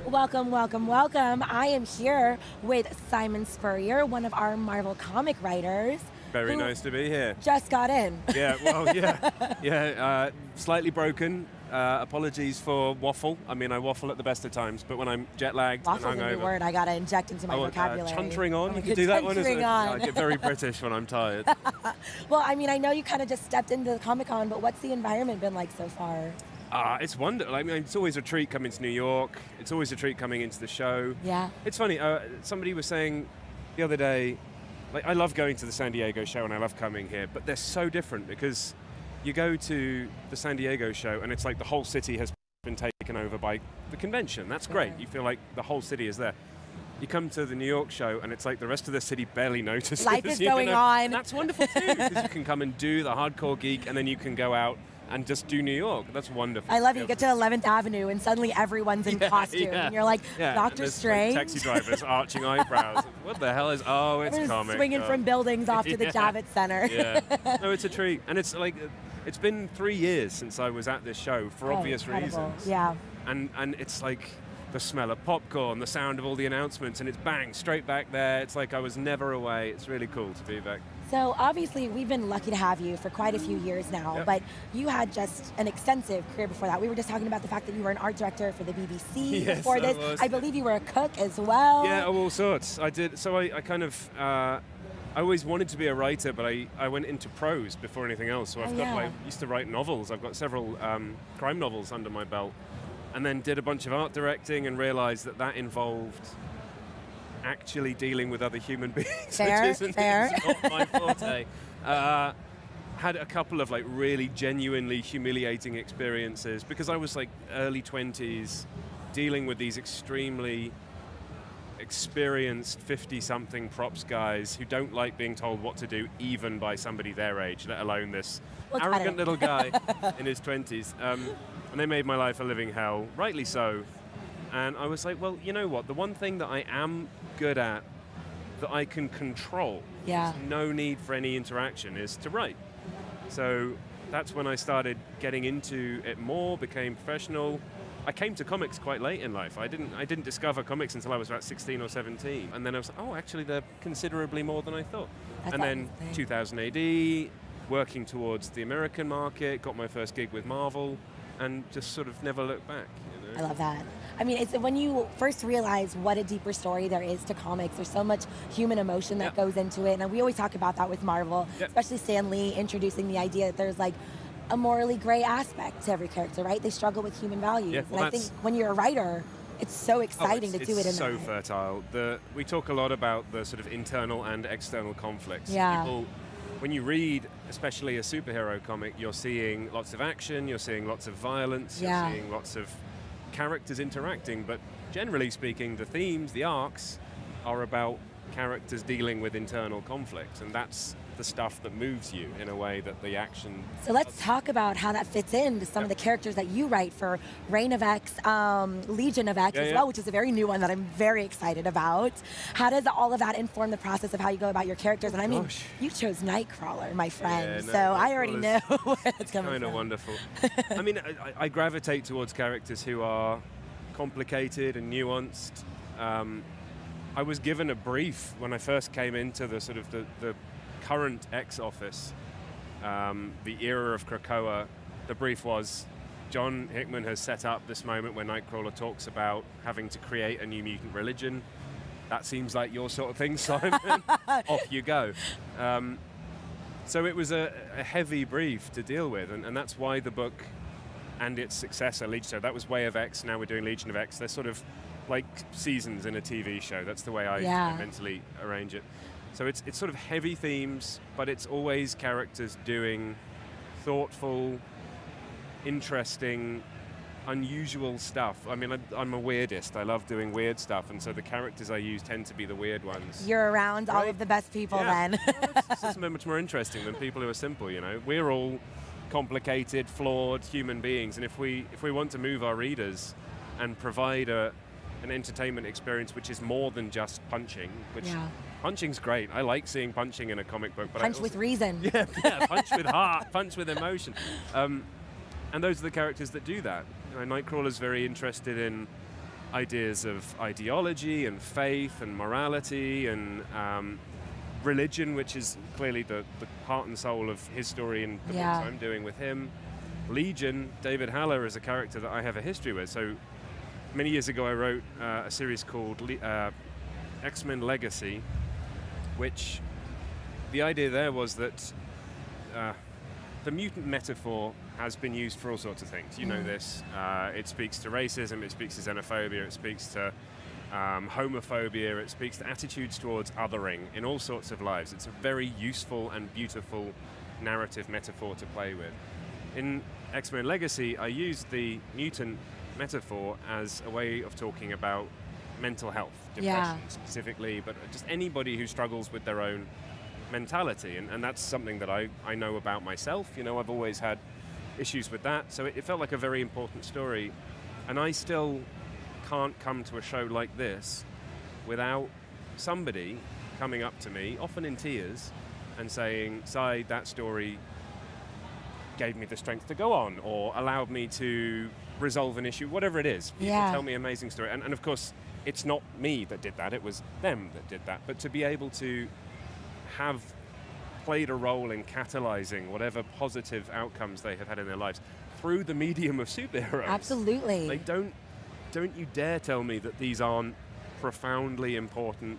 Welcome, welcome, welcome. I am here with Simon Spurrier, one of our Marvel comic writers. Very nice to be here. Just got in. Yeah, well, yeah. Slightly broken. Apologies for waffle. I mean, I waffle at the best of times, but when I'm jet lagged and Waffle's a hungover. new word I gotta inject into my vocabulary. Chuntering on. Oh, You can do that one, isn't chuntering it? on. I get very British when I'm tired. Well, I mean, I know you kind of just stepped into the Comic-Con, but what's the environment been like so far? It's wonderful. I mean, it's always a treat coming to New York. It's always a treat coming into the show. Yeah. It's funny. Somebody was saying the other day, like, I love going to the San Diego show and I love coming here, but they're so different because you go to the San Diego show and it's like the whole city has been taken over by the convention. That's great. You feel like the whole city is there. You come to the New York show and it's like the rest of the city barely notices. Life is going on. That's wonderful too, because you can come and do the hardcore geek and then you can go out and just do New York. That's wonderful. I love it. You get to 11th Avenue and suddenly everyone's in costume. And you're like, Doctor and Strange? Like taxi drivers arching eyebrows. What the hell is, it's We're comic. swinging from buildings off to the Javits Center. Yeah. No, it's a treat. And it's like, it's been 3 years since I was at this show for obvious incredible. reasons. Yeah. And it's like the smell of popcorn, the sound of all the announcements, and it's bang, straight back there. It's like I was never away. It's really cool to be back. So obviously we've been lucky to have you for quite a few years now, but you had just an extensive career before that. We were just talking about the fact that you were an art director for the BBC Yes, before this. I was. I believe you were a cook as well. Yeah, of all sorts. I did. So I kind of, I always wanted to be a writer, but I went into prose before anything else. So I used to write novels. I've got several crime novels under my belt, and then did a bunch of art directing and realized that involved actually dealing with other human beings, Fair, which isn't fair. it's not my forte. had a couple of like really genuinely humiliating experiences because I was like early 20s dealing with these extremely experienced 50-something props guys who don't like being told what to do even by somebody their age, let alone this arrogant little guy in his 20s. And they made my life a living hell, rightly so. And I was like, well, you know what? The one thing that I am good at, that I can control, there's no need for any interaction, is to write. So that's when I started getting into it more, became professional. I came to comics quite late in life. I didn't discover comics until I was about 16 or 17. And then I was like, oh, actually, they're considerably more than I thought. And then 2000 AD, working towards the American market, got my first gig with Marvel, and just sort of never looked back. You know? I love that. I mean, it's when you first realize what a deeper story there is to comics. There's so much human emotion that goes into it, and we always talk about that with Marvel, especially Stan Lee introducing the idea that there's like a morally gray aspect to every character, right? They struggle with human values, and I think when you're a writer, it's so exciting to do it in so that. fertile. We talk a lot about the sort of internal and external conflicts. Yeah. People, when you read, especially a superhero comic, you're seeing lots of action, you're seeing lots of violence, you're seeing lots of characters interacting, but generally speaking, the themes, the arcs, are about characters dealing with internal conflicts, and that's the stuff that moves you in a way that the action... So let's talk about how that fits into some of the characters that you write for Reign of X, Legion of X as well, which is a very new one that I'm very excited about. How does all of that inform the process of how you go about your characters? And I mean, you chose Nightcrawler, my friend, so I already know where it's coming from. Kind of wonderful. I mean, I gravitate towards characters who are complicated and nuanced. I was given a brief when I first came into the sort of the current X office, the era of Krakoa. The brief was, John Hickman has set up this moment where Nightcrawler talks about having to create a new mutant religion. That seems like your sort of thing, Simon. Off you go. So it was a heavy brief to deal with, and that's why the book and its successor, Legion, so that was Way of X, now we're doing Legion of X. They're sort of like seasons in a TV show. That's the way I mentally arrange it. So it's sort of heavy themes, but it's always characters doing thoughtful, interesting, unusual stuff. I mean, I'm a weirdist. I love doing weird stuff, and so the characters I use tend to be the weird ones. You're around all of the best people then. It's just much more interesting than people who are simple, you know. We're all complicated, flawed human beings, and if we want to move our readers and provide an entertainment experience which is more than just punching, which punching's great. I like seeing punching in a comic book. But punch with reason. Yeah, punch with heart, punch with emotion. And those are the characters that do that. You know, Nightcrawler's very interested in ideas of ideology and faith and morality and religion, which is clearly the heart and soul of his story and the books I'm doing with him. Legion, David Haller is a character that I have a history with. So many years ago I wrote a series called X-Men Legacy, which the idea there was that the mutant metaphor has been used for all sorts of things. You know this. It speaks to racism, it speaks to xenophobia, it speaks to homophobia, it speaks to attitudes towards othering in all sorts of lives. It's a very useful and beautiful narrative metaphor to play with. In X-Men Legacy, I used the mutant metaphor as a way of talking about mental health, depression specifically, but just anybody who struggles with their own mentality, and that's something that I know about myself. You know, I've always had issues with that, so it felt like a very important story, and I still can't come to a show like this without somebody coming up to me, often in tears, and saying, "Si, that story gave me the strength to go on, or allowed me to resolve an issue," whatever it is. People tell me amazing story, and of course, it's not me that did that, it was them that did that. But to be able to have played a role in catalyzing whatever positive outcomes they have had in their lives through the medium of superheroes. Absolutely. Like, don't you dare tell me that these aren't profoundly important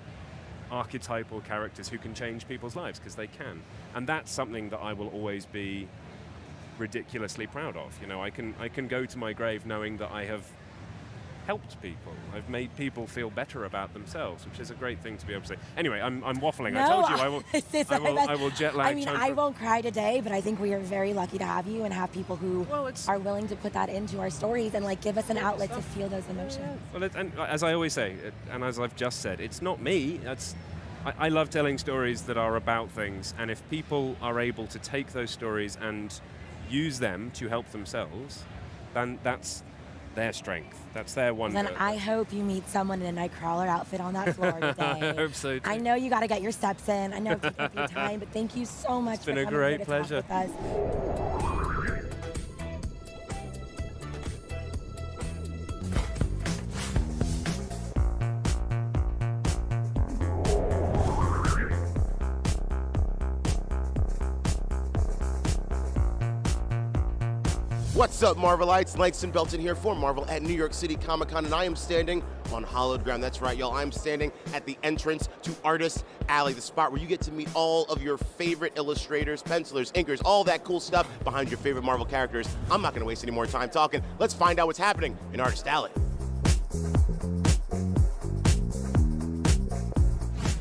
archetypal characters who can change people's lives, because they can. And that's something that I will always be ridiculously proud of. You know, I can go to my grave knowing that I have helped people. I've made people feel better about themselves, which is a great thing to be able to say. Anyway, I'm waffling. No, I told you I will jet lag. I mean, I won't cry today, but I think we are very lucky to have you and have people who are willing to put that into our stories and like give us an outlet to feel those emotions. Well, and as I always say, and as I've just said, it's not me. I love telling stories that are about things, and if people are able to take those stories and use them to help themselves, then that's their strength. That's their wonder. Then I hope you meet someone in a Nightcrawler outfit on that floor today. I hope so too. I know you got to get your steps in. I know it's taking up your time, but thank you so much for coming here to talk with us. What's up, Marvelites? Langston Belton here for Marvel at New York City Comic Con, and I am standing on hallowed ground. That's right, y'all. I'm standing at the entrance to Artist Alley, the spot where you get to meet all of your favorite illustrators, pencilers, inkers, all that cool stuff behind your favorite Marvel characters. I'm not going to waste any more time talking. Let's find out what's happening in Artist Alley.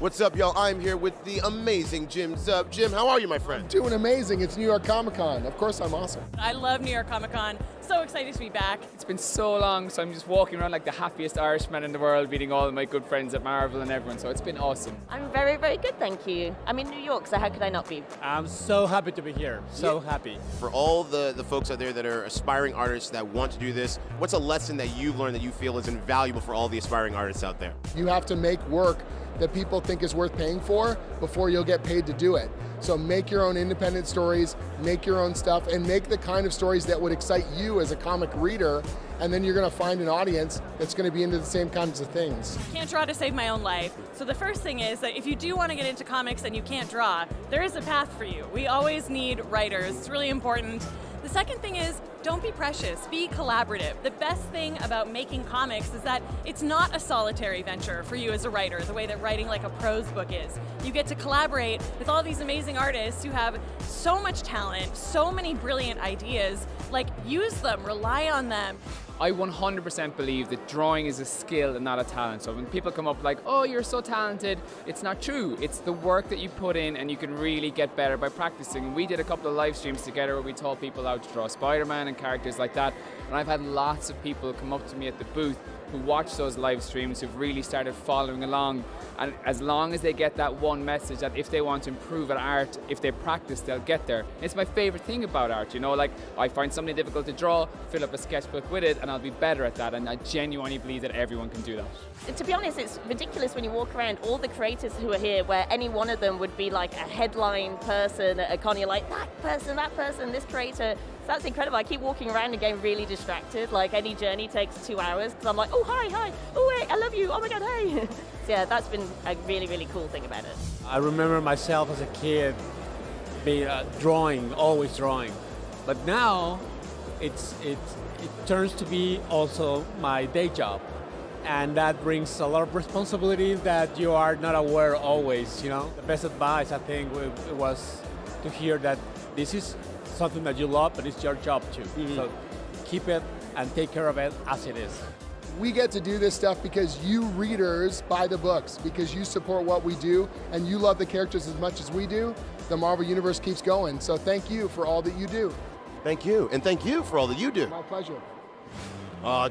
What's up, y'all? I'm here with the amazing Jim Zub. Jim, how are you, my friend? Doing amazing. It's New York Comic Con. Of course I'm awesome. I love New York Comic Con. So excited to be back. It's been so long, so I'm just walking around like the happiest Irishman in the world, meeting all of my good friends at Marvel and everyone, so it's been awesome. I'm very, very good, thank you. I'm in New York, so how could I not be? I'm so happy to be here. So happy. For all the folks out there that are aspiring artists that want to do this, what's a lesson that you've learned that you feel is invaluable for all the aspiring artists out there? You have to make work that people think is worth paying for before you'll get paid to do it. So make your own independent stories, make your own stuff, and make the kind of stories that would excite you as a comic reader, and then you're gonna find an audience that's gonna be into the same kinds of things. Can't draw to save my own life. So the first thing is that if you do want to get into comics and you can't draw, there is a path for you. We always need writers. It's really important. The second thing is, don't be precious, be collaborative. The best thing about making comics is that it's not a solitary venture for you as a writer, the way that writing like a prose book is. You get to collaborate with all these amazing artists who have so much talent, so many brilliant ideas. Like, use them, rely on them. I 100% believe that drawing is a skill and not a talent. So when people come up like, oh, you're so talented, it's not true. It's the work that you put in, and you can really get better by practicing. And we did a couple of live streams together where we taught people how to draw Spider-Man and characters like that. And I've had lots of people come up to me at the booth who watch those live streams, who've really started following along. And as long as they get that one message that if they want to improve at art, if they practice, they'll get there. It's my favorite thing about art, you know, like I find something difficult to draw, fill up a sketchbook with it, and I'll be better at that. And I genuinely believe that everyone can do that. To be honest, it's ridiculous when you walk around all the creators who are here, where any one of them would be like a headline person at a con. You're like, that person, this creator. So that's incredible. I keep walking around and getting really distracted. Like, any journey takes 2 hours because I'm like, oh, hi, oh, wait, I love you, oh my God, hey. So yeah, that's been a really, really cool thing about it. I remember myself as a kid being drawing, always drawing. But now it turns to be also my day job. And that brings a lot of responsibilities that you are not aware always, you know. The best advice, I think, was to hear that this is something that you love, but it's your job too. Mm-hmm. So keep it and take care of it as it is. We get to do this stuff because you readers buy the books, because you support what we do, and you love the characters as much as we do. The Marvel Universe keeps going. So thank you for all that you do. Thank you, and thank you for all that you do. My pleasure.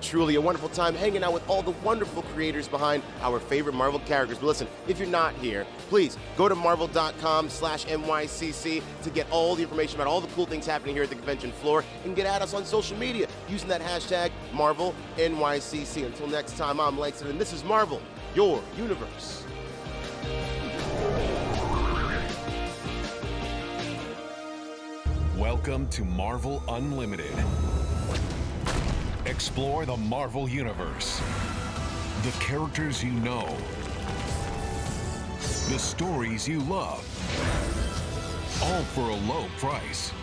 Truly a wonderful time hanging out with all the wonderful creators behind our favorite Marvel characters. But listen, if you're not here, please go to marvel.com/NYCC to get all the information about all the cool things happening here at the convention floor, and get at us on social media using that hashtag MarvelNYCC. Until next time, I'm Langston, and this is Marvel, your universe. Welcome to Marvel Unlimited. Explore the Marvel Universe. The characters you know. The stories you love. All for a low price.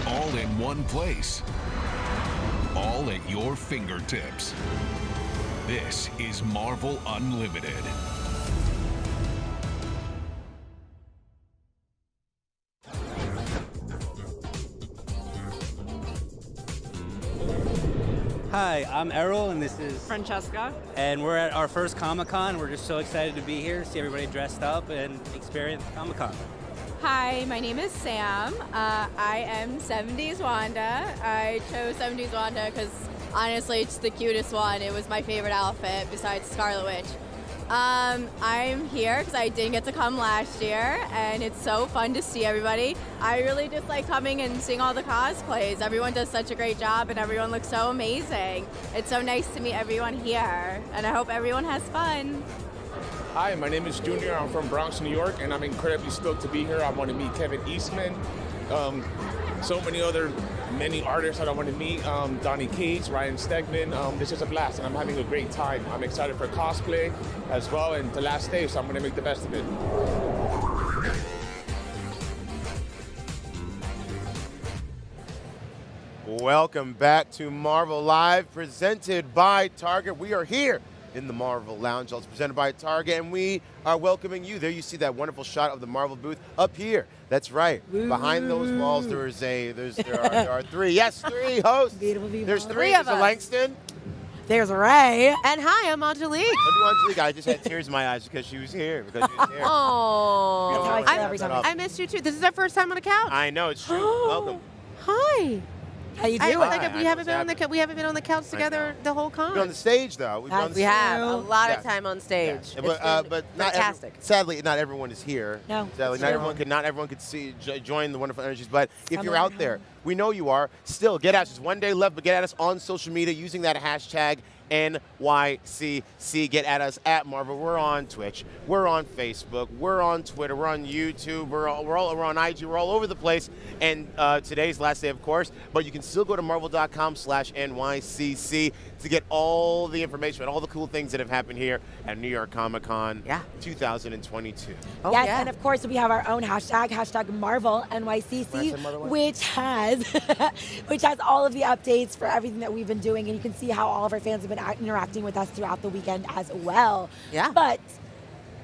All in one place. All at your fingertips. This is Marvel Unlimited. Hi, I'm Errol, and this is Francesca. And we're at our first Comic-Con. We're just so excited to be here, see everybody dressed up, and experience Comic-Con. Hi, my name is Sam. I am 70s Wanda. I chose 70s Wanda because honestly, it's the cutest one. It was my favorite outfit besides Scarlet Witch. I'm here because I didn't get to come last year, and it's so fun to see everybody. I really just like coming and seeing all the cosplays. Everyone does such a great job, and everyone looks so amazing. It's so nice to meet everyone here, and I hope everyone has fun. Hi, my name is Junior. I'm from Bronx, New York, and I'm incredibly stoked to be here. I want to meet Kevin Eastman, so many artists that I want to meet, Donnie Cates, Ryan Stegman. This is a blast, and I'm having a great time. I'm excited for cosplay as well, and the last day, so I'm going to make the best of it. Welcome back to Marvel Live, presented by Target. We are here in the Marvel Lounge. It's presented by Target, and we are welcoming you. There you see that wonderful shot of the Marvel booth up here. That's right. Woo. Behind those walls, there are three. Yes, three hosts. Beautiful people. There's three. Three of There's a us. Langston. There's Ray. And hi, I'm Angelique. Angelique. I just had tears in my eyes because she was here. Oh, That's how I feel every time. I missed you too. This is our first time on the couch. I know, it's true. Welcome. Hi. How you I doing? feel like we haven't been on the couch together the whole con. We've been on the stage, though. We've been on the We have a stage. lot of Yeah. time on stage. Yeah. It's But been not fantastic. sadly, not everyone is here. No, Sadly, that's not true. everyone could join the wonderful energies. But if Some you're are out there, we know you are. Still, get at us. There's one day left, but get at us on social media using that hashtag NYCC. Get at us at Marvel. We're on Twitch. We're on Facebook. We're on Twitter. We're on YouTube. We're on IG. We're all over the place. And today's last day, of course. But you can still go to marvel.com/NYCC to get all the information about all the cool things that have happened here at New York Comic Con 2022. Yes, and of course we have our own hashtag Marvel NYCC, which has all of the updates for everything that we've been doing, and you can see how all of our fans have been interacting with us throughout the weekend as well. Yeah. But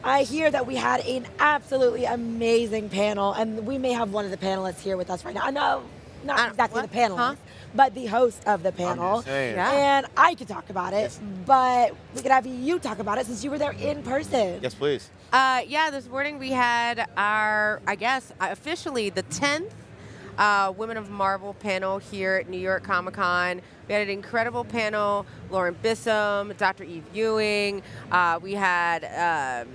I hear that we had an absolutely amazing panel, and we may have one of the panelists here with us right now. No, not exactly the panelist, but the host of the panel. just saying. Yeah. And I could talk about it, but we could have you talk about it since you were there in person. Yes, please. This morning we had our, officially the 10th Women of Marvel panel here at New York Comic Con. We had an incredible panel. Lauren Bissam, Dr. Eve Ewing. We had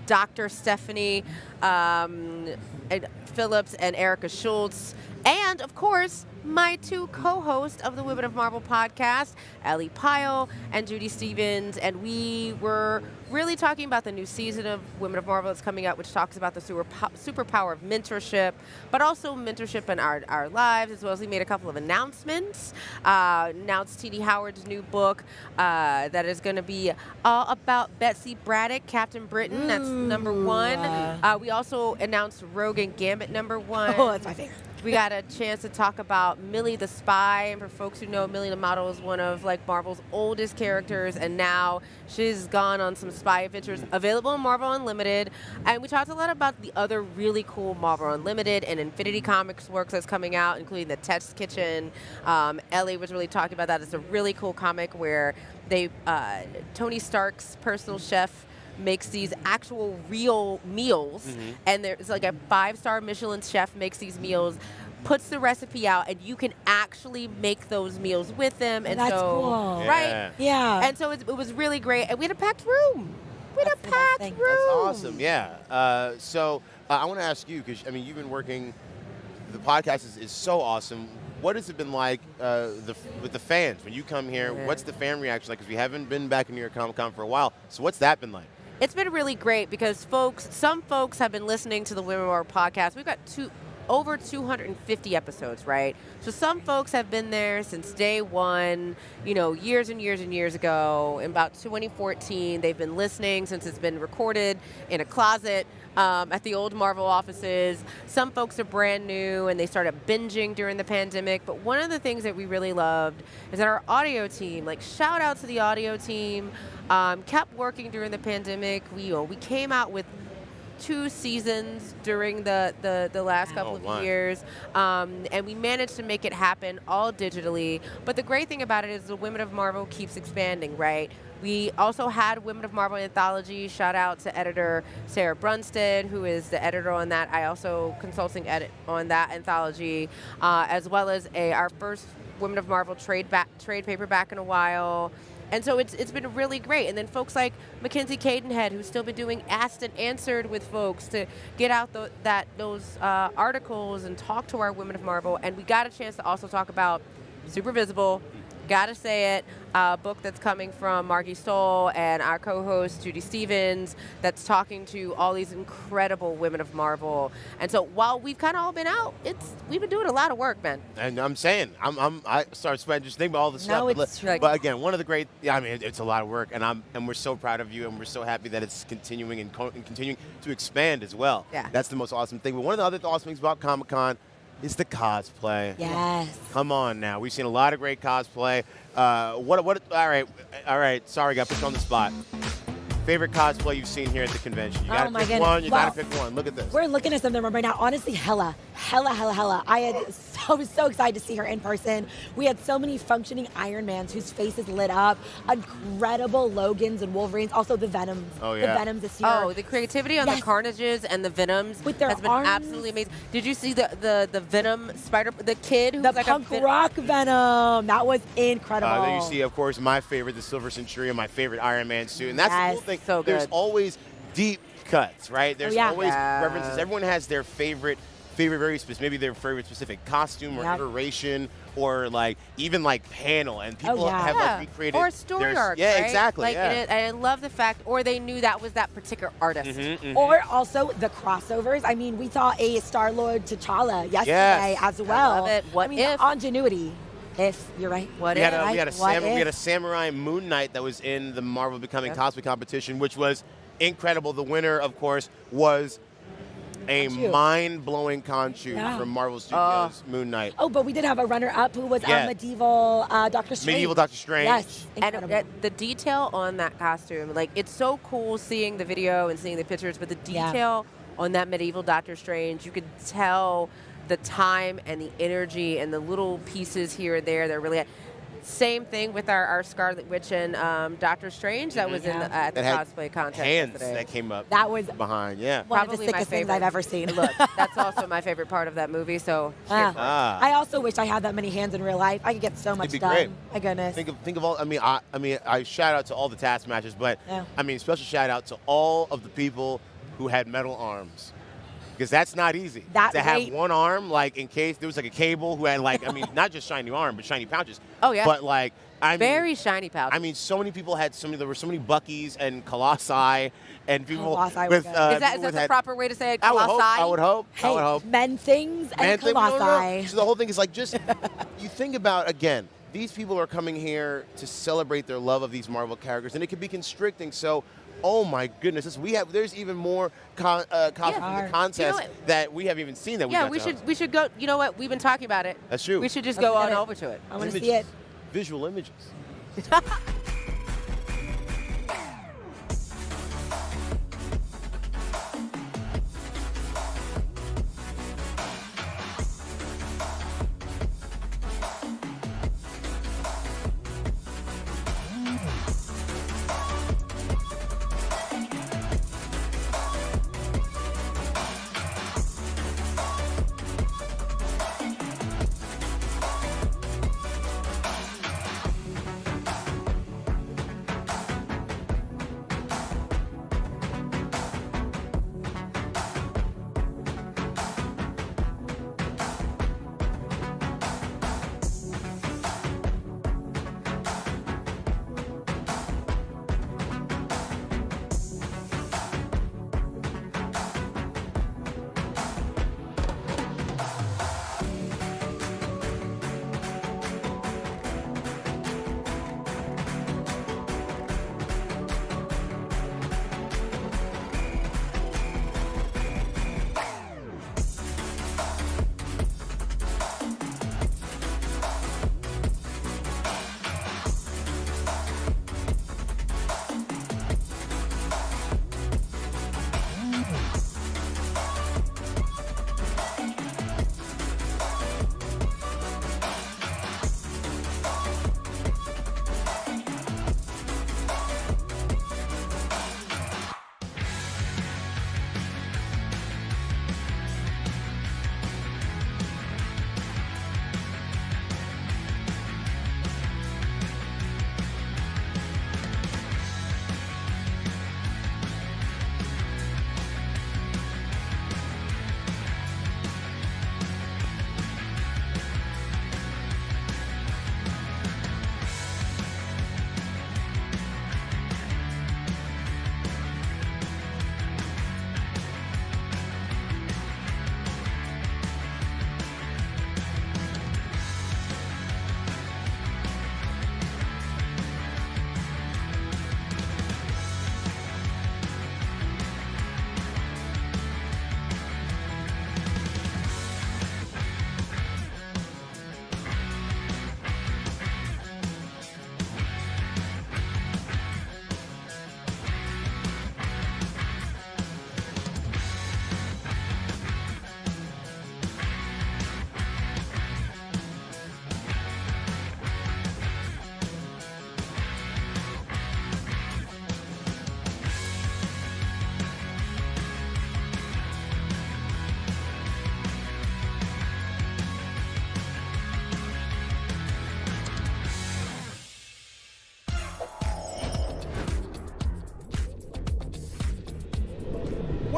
Dr. Stephanie Phillips and Erica Schultz. And, of course, my two co-hosts of the Women of Marvel podcast, Ellie Pyle and Judy Stevens, and we were really talking about the new season of Women of Marvel that's coming out, which talks about the superpower of mentorship, but also mentorship in our lives, as well as we made a couple of announcements. Announced T.D. Howard's new book that is going to be all about Betsy Braddock, Captain Britain. That's number one. We also announced Rogue and Gambit number one. Oh, that's my favorite. We got a chance to talk about Millie the Spy, and for folks who know, Millie the Model is one of Marvel's oldest characters, and now she's gone on some spy adventures available in Marvel Unlimited. And we talked a lot about the other really cool Marvel Unlimited and Infinity Comics works that's coming out, including the Test Kitchen. Ellie was really talking about that. It's a really cool comic where Tony Stark's personal chef makes these actual real meals, and there's a 5-star Michelin chef makes these meals, puts the recipe out, and you can actually make those meals with them. And That's so, cool. right? Yeah. And so it was really great, and we had a packed room. That's awesome. Yeah. I want to ask you, because you've been working. The podcast is so awesome. What has it been like with the fans when you come here? Yeah. What's the fan reaction like? Because we haven't been back in New York Comic Con for a while. So what's that been like? It's been really great because some folks have been listening to the Women of Our podcast. We've got over 250 episodes, right? So some folks have been there since day one, years and years and years ago. In about 2014, they've been listening since it's been recorded in a closet at the old Marvel offices. Some folks are brand new and they started binging during the pandemic. But one of the things that we really loved is that our audio team, shout out to the audio team, kept working during the pandemic. We came out with 2 seasons during the last couple of years, and we managed to make it happen all digitally. But the great thing about it is the Women of Marvel keeps expanding, right? We also had Women of Marvel Anthology. Shout out to editor Sarah Brunstead, who is the editor on that. I also consulting edit on that anthology, as well as our first Women of Marvel trade paperback in a while. And so it's been really great. And then folks like Mackenzie Cadenhead, who's still been doing Asked and Answered with folks to get out those articles and talk to our Women of Marvel. And we got a chance to also talk about Super Visible, gotta say it, a book that's coming from Margie Stoll and our co-host Judy Stevens that's talking to all these incredible Women of Marvel. And so while we've kind of all been out, we've been doing a lot of work, man. And I'm saying, I start sweating just thinking about all the stuff. But again, one of the great, it's a lot of work, and we're so proud of you, and we're so happy that it's continuing and continuing to expand as well. Yeah. That's the most awesome thing. But one of the other awesome things about Comic-Con is the cosplay. Yes. Come on now. We've seen a lot of great cosplay. All right. Sorry, got put you on the spot. Favorite cosplay you've seen here at the convention? You gotta pick one. You gotta pick one. Look at this. We're looking at some of them right now. Honestly, hella. I had so excited to see her in person. We had so many functioning Iron Mans whose faces lit up. Incredible Logans and Wolverines. Also the Venoms. Oh yeah. The Venoms this year. Oh, the creativity on the Carnages and the Venoms with their has been arms. absolutely amazing. Did you see the Venom Spider, the kid who's the like punk rock Venom? That was incredible. Then you see, of course, my favorite, the Silver Centurion, my favorite Iron Man suit, and that's the cool thing. So good. There's always deep cuts, right? There's always references. Everyone has their favorite very specific, maybe their favorite specific costume or iteration or even panel, and people have recreated or a story arc. Yeah, right? exactly. And I love the fact, or they knew that was that particular artist. Or also the crossovers. I mean, we saw a Star-Lord T'Challa yesterday as well. I love it. What if? The ingenuity. If you're right. We had a samurai Moon Knight that was in the Marvel Becoming Cosplay competition, which was incredible. The winner, of course, was a mind-blowing Khonshu from Marvel Studios' Moon Knight. Oh, but we did have a runner-up who was medieval Doctor Strange. Medieval Doctor Strange. Yes, and the detail on that costume, it's so cool seeing the video and seeing the pictures, but the detail on that medieval Doctor Strange, you could tell the time and the energy and the little pieces here and there. They're really same thing with our Scarlet Witch and Doctor Strange that was at the cosplay contest hands yesterday. that came up. That was behind. One of the sickest things I've ever seen. Look, that's also my favorite part of that movie. So I also wish I had that many hands in real life. I could get so much It'd be done. great. My goodness. Think of all. I shout out to all the taskmasters, but special shout out to all of the people who had metal arms. Because that's not easy. To have one arm, in case there was a cable who had not just shiny arm, but shiny pouches. Oh yeah. But very shiny pouches. I mean, so many people had there were so many Buckies and Colossi and people Colossi with. Is that the proper way to say it? Colossi? I would hope. Men things and Colossi. No. So the whole thing is just you think about again. These people are coming here to celebrate their love of these Marvel characters, and it can be constricting. So. Oh my goodness! There's even more contests that we haven't even seen that we should go. You know what? We've been talking about it. That's true. We should just go on over to it. I want to see it. Visual images.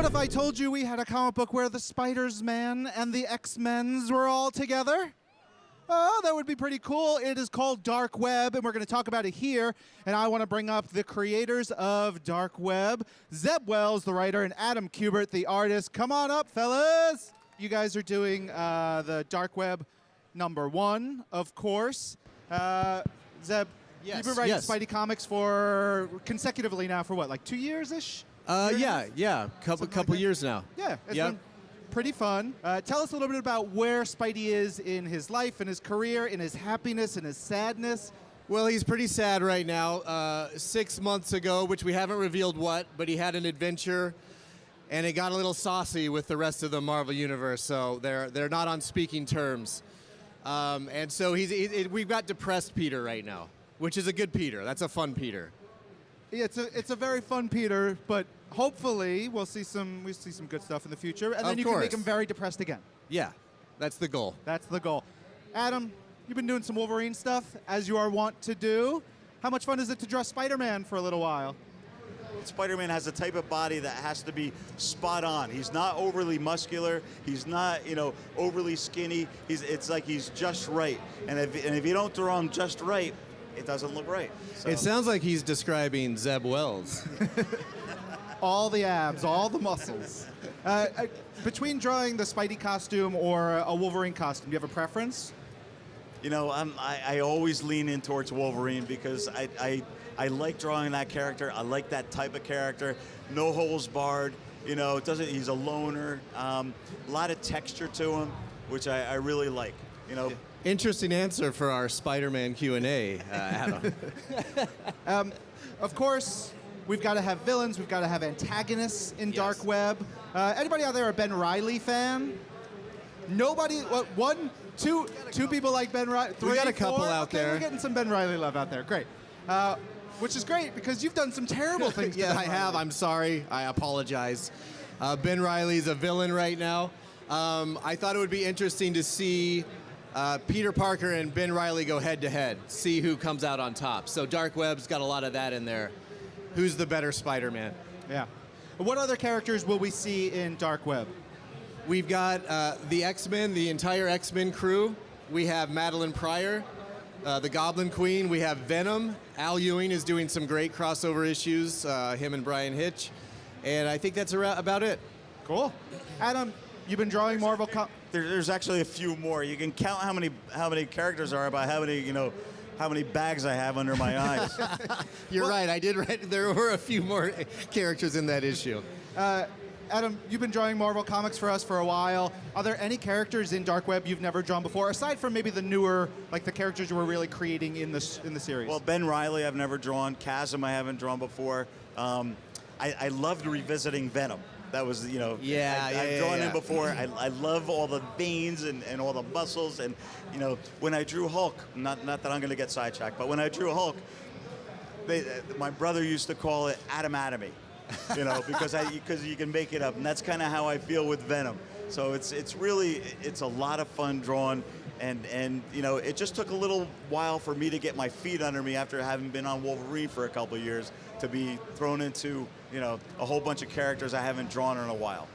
What if I told you we had a comic book where the Spiders-Man and the X-Men's were all together? Oh, that would be pretty cool. It is called Dark Web, and we're going to talk about it here. And I want to bring up the creators of Dark Web, Zeb Wells, the writer, and Adam Kubert, the artist. Come on up, fellas. You guys are doing the Dark Web #1, of course. Zeb, you've been writing Spidey comics for consecutively now for what, like 2 years-ish? Couple years now. Yeah, it's been pretty fun. Tell us a little bit about where Spidey is in his life, in his career, in his happiness, in his sadness. Well, he's pretty sad right now. 6 months ago, which we haven't revealed what, but he had an adventure, and it got a little saucy with the rest of the Marvel Universe, so they're not on speaking terms. And so we've got depressed Peter right now, which is a good Peter. That's a fun Peter. Yeah, it's a very fun Peter, but hopefully we'll see some good stuff in the future, and then you can make him very depressed again. Yeah, that's the goal. That's the goal. Adam, you've been doing some Wolverine stuff, as you are wont to do. How much fun is it to draw Spider-Man for a little while? Spider-Man has a type of body that has to be spot on. He's not overly muscular. He's not, overly skinny. It's like he's just right. And if you don't draw him just right, it doesn't look right. So. It sounds like he's describing Zeb Wells. All the abs, all the muscles. Between drawing the Spidey costume or a Wolverine costume, do you have a preference? I always lean in towards Wolverine because I like drawing that character. I like that type of character. No holes barred. He's a loner. A lot of texture to him, which I really like. Interesting answer for our Spider-Man Q&A, Adam. Of course, we've got to have villains. We've got to have antagonists in Dark Web. Anybody out there a Ben Reilly fan? Nobody? What, two people like Ben Reilly? We got a couple out there. We're getting some Ben Reilly love out there. Great. Which is great because you've done some terrible things. Yeah, I have. I'm sorry. I apologize. Ben Reilly's a villain right now. I thought it would be interesting to see Peter Parker and Ben Reilly go head-to-head, see who comes out on top. So Dark Web's got a lot of that in there. Who's the better Spider-Man? Yeah. What other characters will we see in Dark Web? We've got the X-Men, the entire X-Men crew. We have Madeline Pryor, the Goblin Queen. We have Venom. Al Ewing is doing some great crossover issues, him and Brian Hitch. And I think that's about it. Cool. Adam, you've been drawing Marvel There's actually a few more. You can count how many characters are by how many bags I have under my eyes. You're right. I did write. There were a few more characters in that issue. Adam, you've been drawing Marvel comics for us for a while. Are there any characters in Dark Web you've never drawn before, aside from maybe the newer, like the characters you were really creating in the series? Well, Ben Reilly I've never drawn. Chasm I haven't drawn before. I loved revisiting Venom. That was, I've drawn him before. I love all the veins and all the muscles. And, when I drew Hulk, not that I'm going to get sidetracked, but when I drew Hulk, my brother used to call it Adamatomy, because you can make it up. And that's kind of how I feel with Venom. So it's a lot of fun drawing. And it just took a little while for me to get my feet under me after having been on Wolverine for a couple of years to be thrown into, a whole bunch of characters I haven't drawn in a while.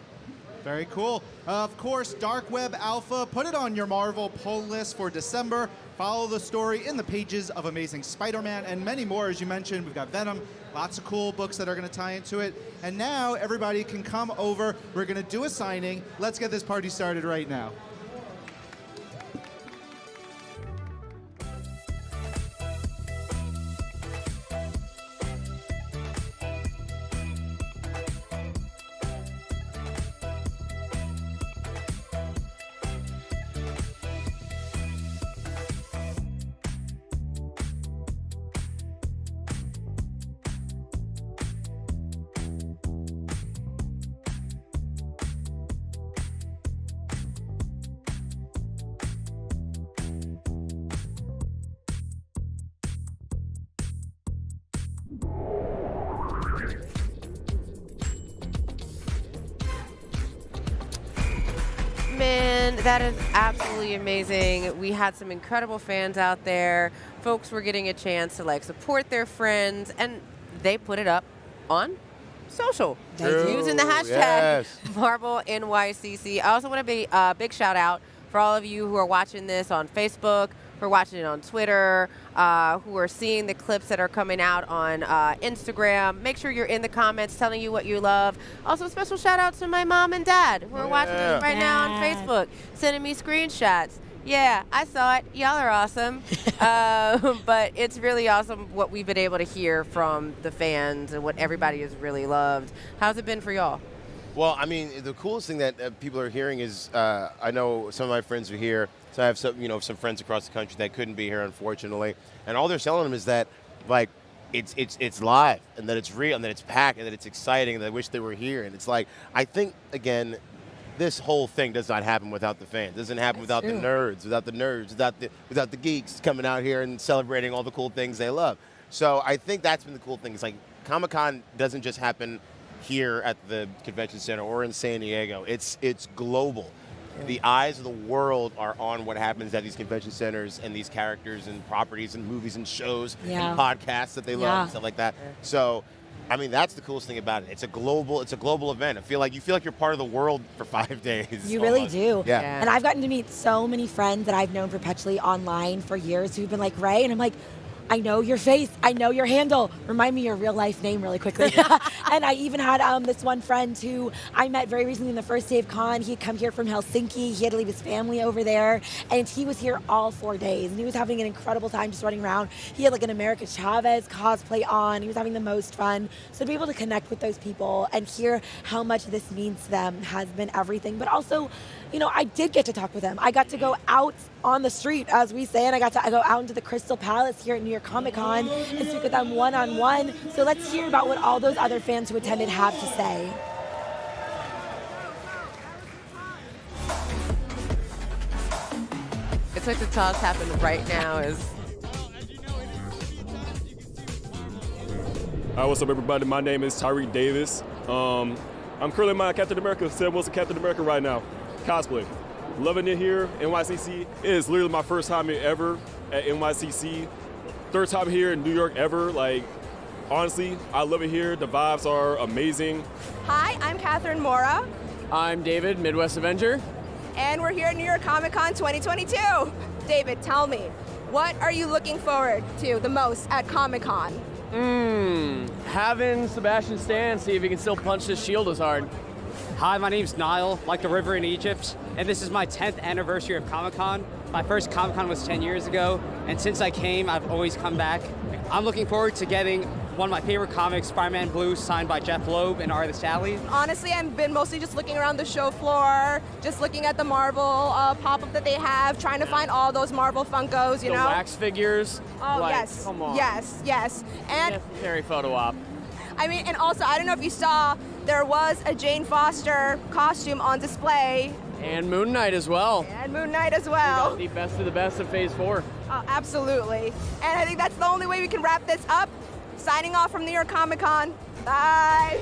Very cool. Of course, Dark Web Alpha. Put it on your Marvel pull list for December. Follow the story in the pages of Amazing Spider-Man and many more. As you mentioned, we've got Venom, lots of cool books that are going to tie into it. And now everybody can come over. We're going to do a signing. Let's get this party started right now. Man, that is absolutely amazing. We had some incredible fans out there. Folks were getting a chance to support their friends, and they put it up on social. True. Using the hashtag Yes. Marvel NYCC. I also want to be a big shout out for all of you who are watching this on Facebook, who are watching it on Twitter, who are seeing the clips that are coming out on Instagram. Make sure you're in the comments telling you what you love. Also, a special shout out to my mom and dad who are watching this right now on Facebook, sending me screenshots. Yeah, I saw it. Y'all are awesome. But it's really awesome what we've been able to hear from the fans and what everybody has really loved. How's it been for y'all? Well, I mean, the coolest thing that people are hearing is I know some of my friends are here. So I have some friends across the country that couldn't be here, unfortunately. And all they're telling them is that, like, it's live and that it's real and that it's packed and that it's exciting and they wish they were here. And it's like, I think, again, this whole thing does not happen without the fans. It doesn't happen without the nerds, without the geeks coming out here and celebrating all the cool things they love. So I think that's been the cool thing. It's like Comic-Con doesn't just happen here at the convention center or in San Diego. It's global. The eyes of the world are on what happens at these convention centers and these characters and properties and movies and shows and podcasts that they love and stuff like that. So, I mean, that's the coolest thing about it. It's a global event. You feel like you're part of the world for 5 days. You really do. Yeah. And I've gotten to meet so many friends that I've known perpetually online for years who've been like, Ray, and I'm like, I know your face. I know your handle. Remind me your real life name really quickly. And I even had this one friend who I met very recently on the first day of con. He had come here from Helsinki. He had to leave his family over there. And he was here all 4 days. And he was having an incredible time just running around. He had like an America Chavez cosplay on. He was having the most fun. So to be able to connect with those people and hear how much this means to them has been everything. But also, you know, I did get to talk with them. I got to go out on the street, as we say, and I got to go out into the Crystal Palace here at New York Comic Con and speak with them one-on-one. So let's hear about what all those other fans who attended have to say. It's like the toss happened right now is... Hi, what's up, everybody? My name is Tyreek Davis. I'm currently my Captain America, Sam Wilson Captain America right now. Cosplay. Loving it here, NYCC. It is literally my first time here ever at NYCC. Third time here in New York ever. Like, honestly, I love it here. The vibes are amazing. Hi, I'm Catherine Mora. I'm David, Midwest Avenger. And we're here at New York Comic Con 2022. David, tell me, what are you looking forward to the most at Comic Con? Having Sebastian Stan see if he can still punch this shield as hard. Hi, my name's Niall, like the river in Egypt, and this is my 10th anniversary of Comic-Con. My first Comic-Con was 10 years ago, and since I came, I've always come back. I'm looking forward to getting one of my favorite comics, Spider-Man Blue, signed by Jeff Loeb and Artist Alley. Honestly, I've been mostly just looking around the show floor, just looking at the Marvel pop-up that they have, trying to find all those Marvel Funkos, you know? The wax figures. Oh, like, yes. Come on. Yes. And Necessary photo op. I mean, and also, I don't know if you saw, there was a Jane Foster costume on display. And Moon Knight as well. And Moon Knight as well. We got the best of the best of Phase 4. Oh, absolutely. And I think that's the only way we can wrap this up. Signing off from New York Comic Con. Bye.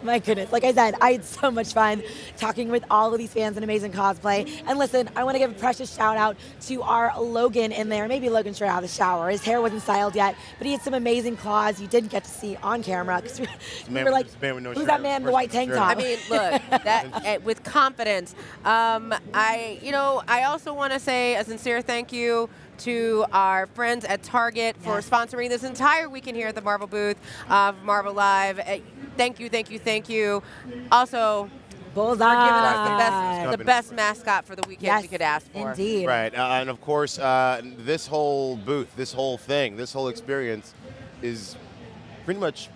My goodness. Like I said, I had so much fun talking with all of these fans and amazing cosplay. And listen, I want to give a precious shout out to our Logan in there. Maybe Logan straight out of the shower. His hair wasn't styled yet, but he had some amazing claws you didn't get to see on camera. Because we were like, who's that man in the white tank top? I mean, look, that with confidence. I also want to say a sincere thank you to our friends at Target for sponsoring this entire weekend here at the Marvel booth of Marvel Live. Thank you. Also, Bullseye. for giving us the best mascot for the weekend we could ask for. Indeed. Right, and of course, this whole booth, this whole thing, this whole experience is pretty much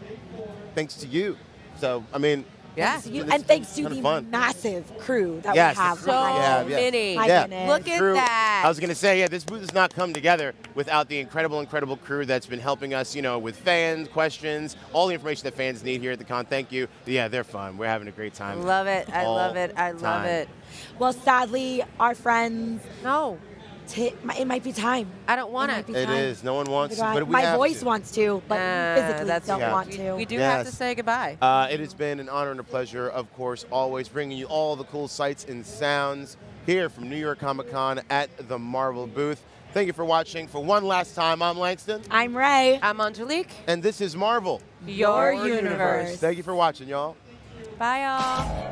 thanks to you. So, I mean, Thanks to you, and thanks to the massive crew that we have. So many. My goodness. Look at Crew. that. I was going to say, this booth has not come together without the incredible crew that's been helping us, with fans, questions, all the information that fans need here at the con. Thank you. Yeah, they're fun. We're having a great time. Love it. I love it. Well, sadly, our friends. No. it might be time. I don't want it. It is. No one wants to, Goodbye. but we My have voice to. wants to, but we physically don't want to. We do have to say goodbye. It has been an honor and a pleasure, of course, always bringing you all the cool sights and sounds here from New York Comic Con at the Marvel booth. Thank you for watching. For one last time, I'm Langston. I'm Ray. I'm Angelique. And this is Marvel. Your universe. Thank you for watching, y'all. Bye, y'all.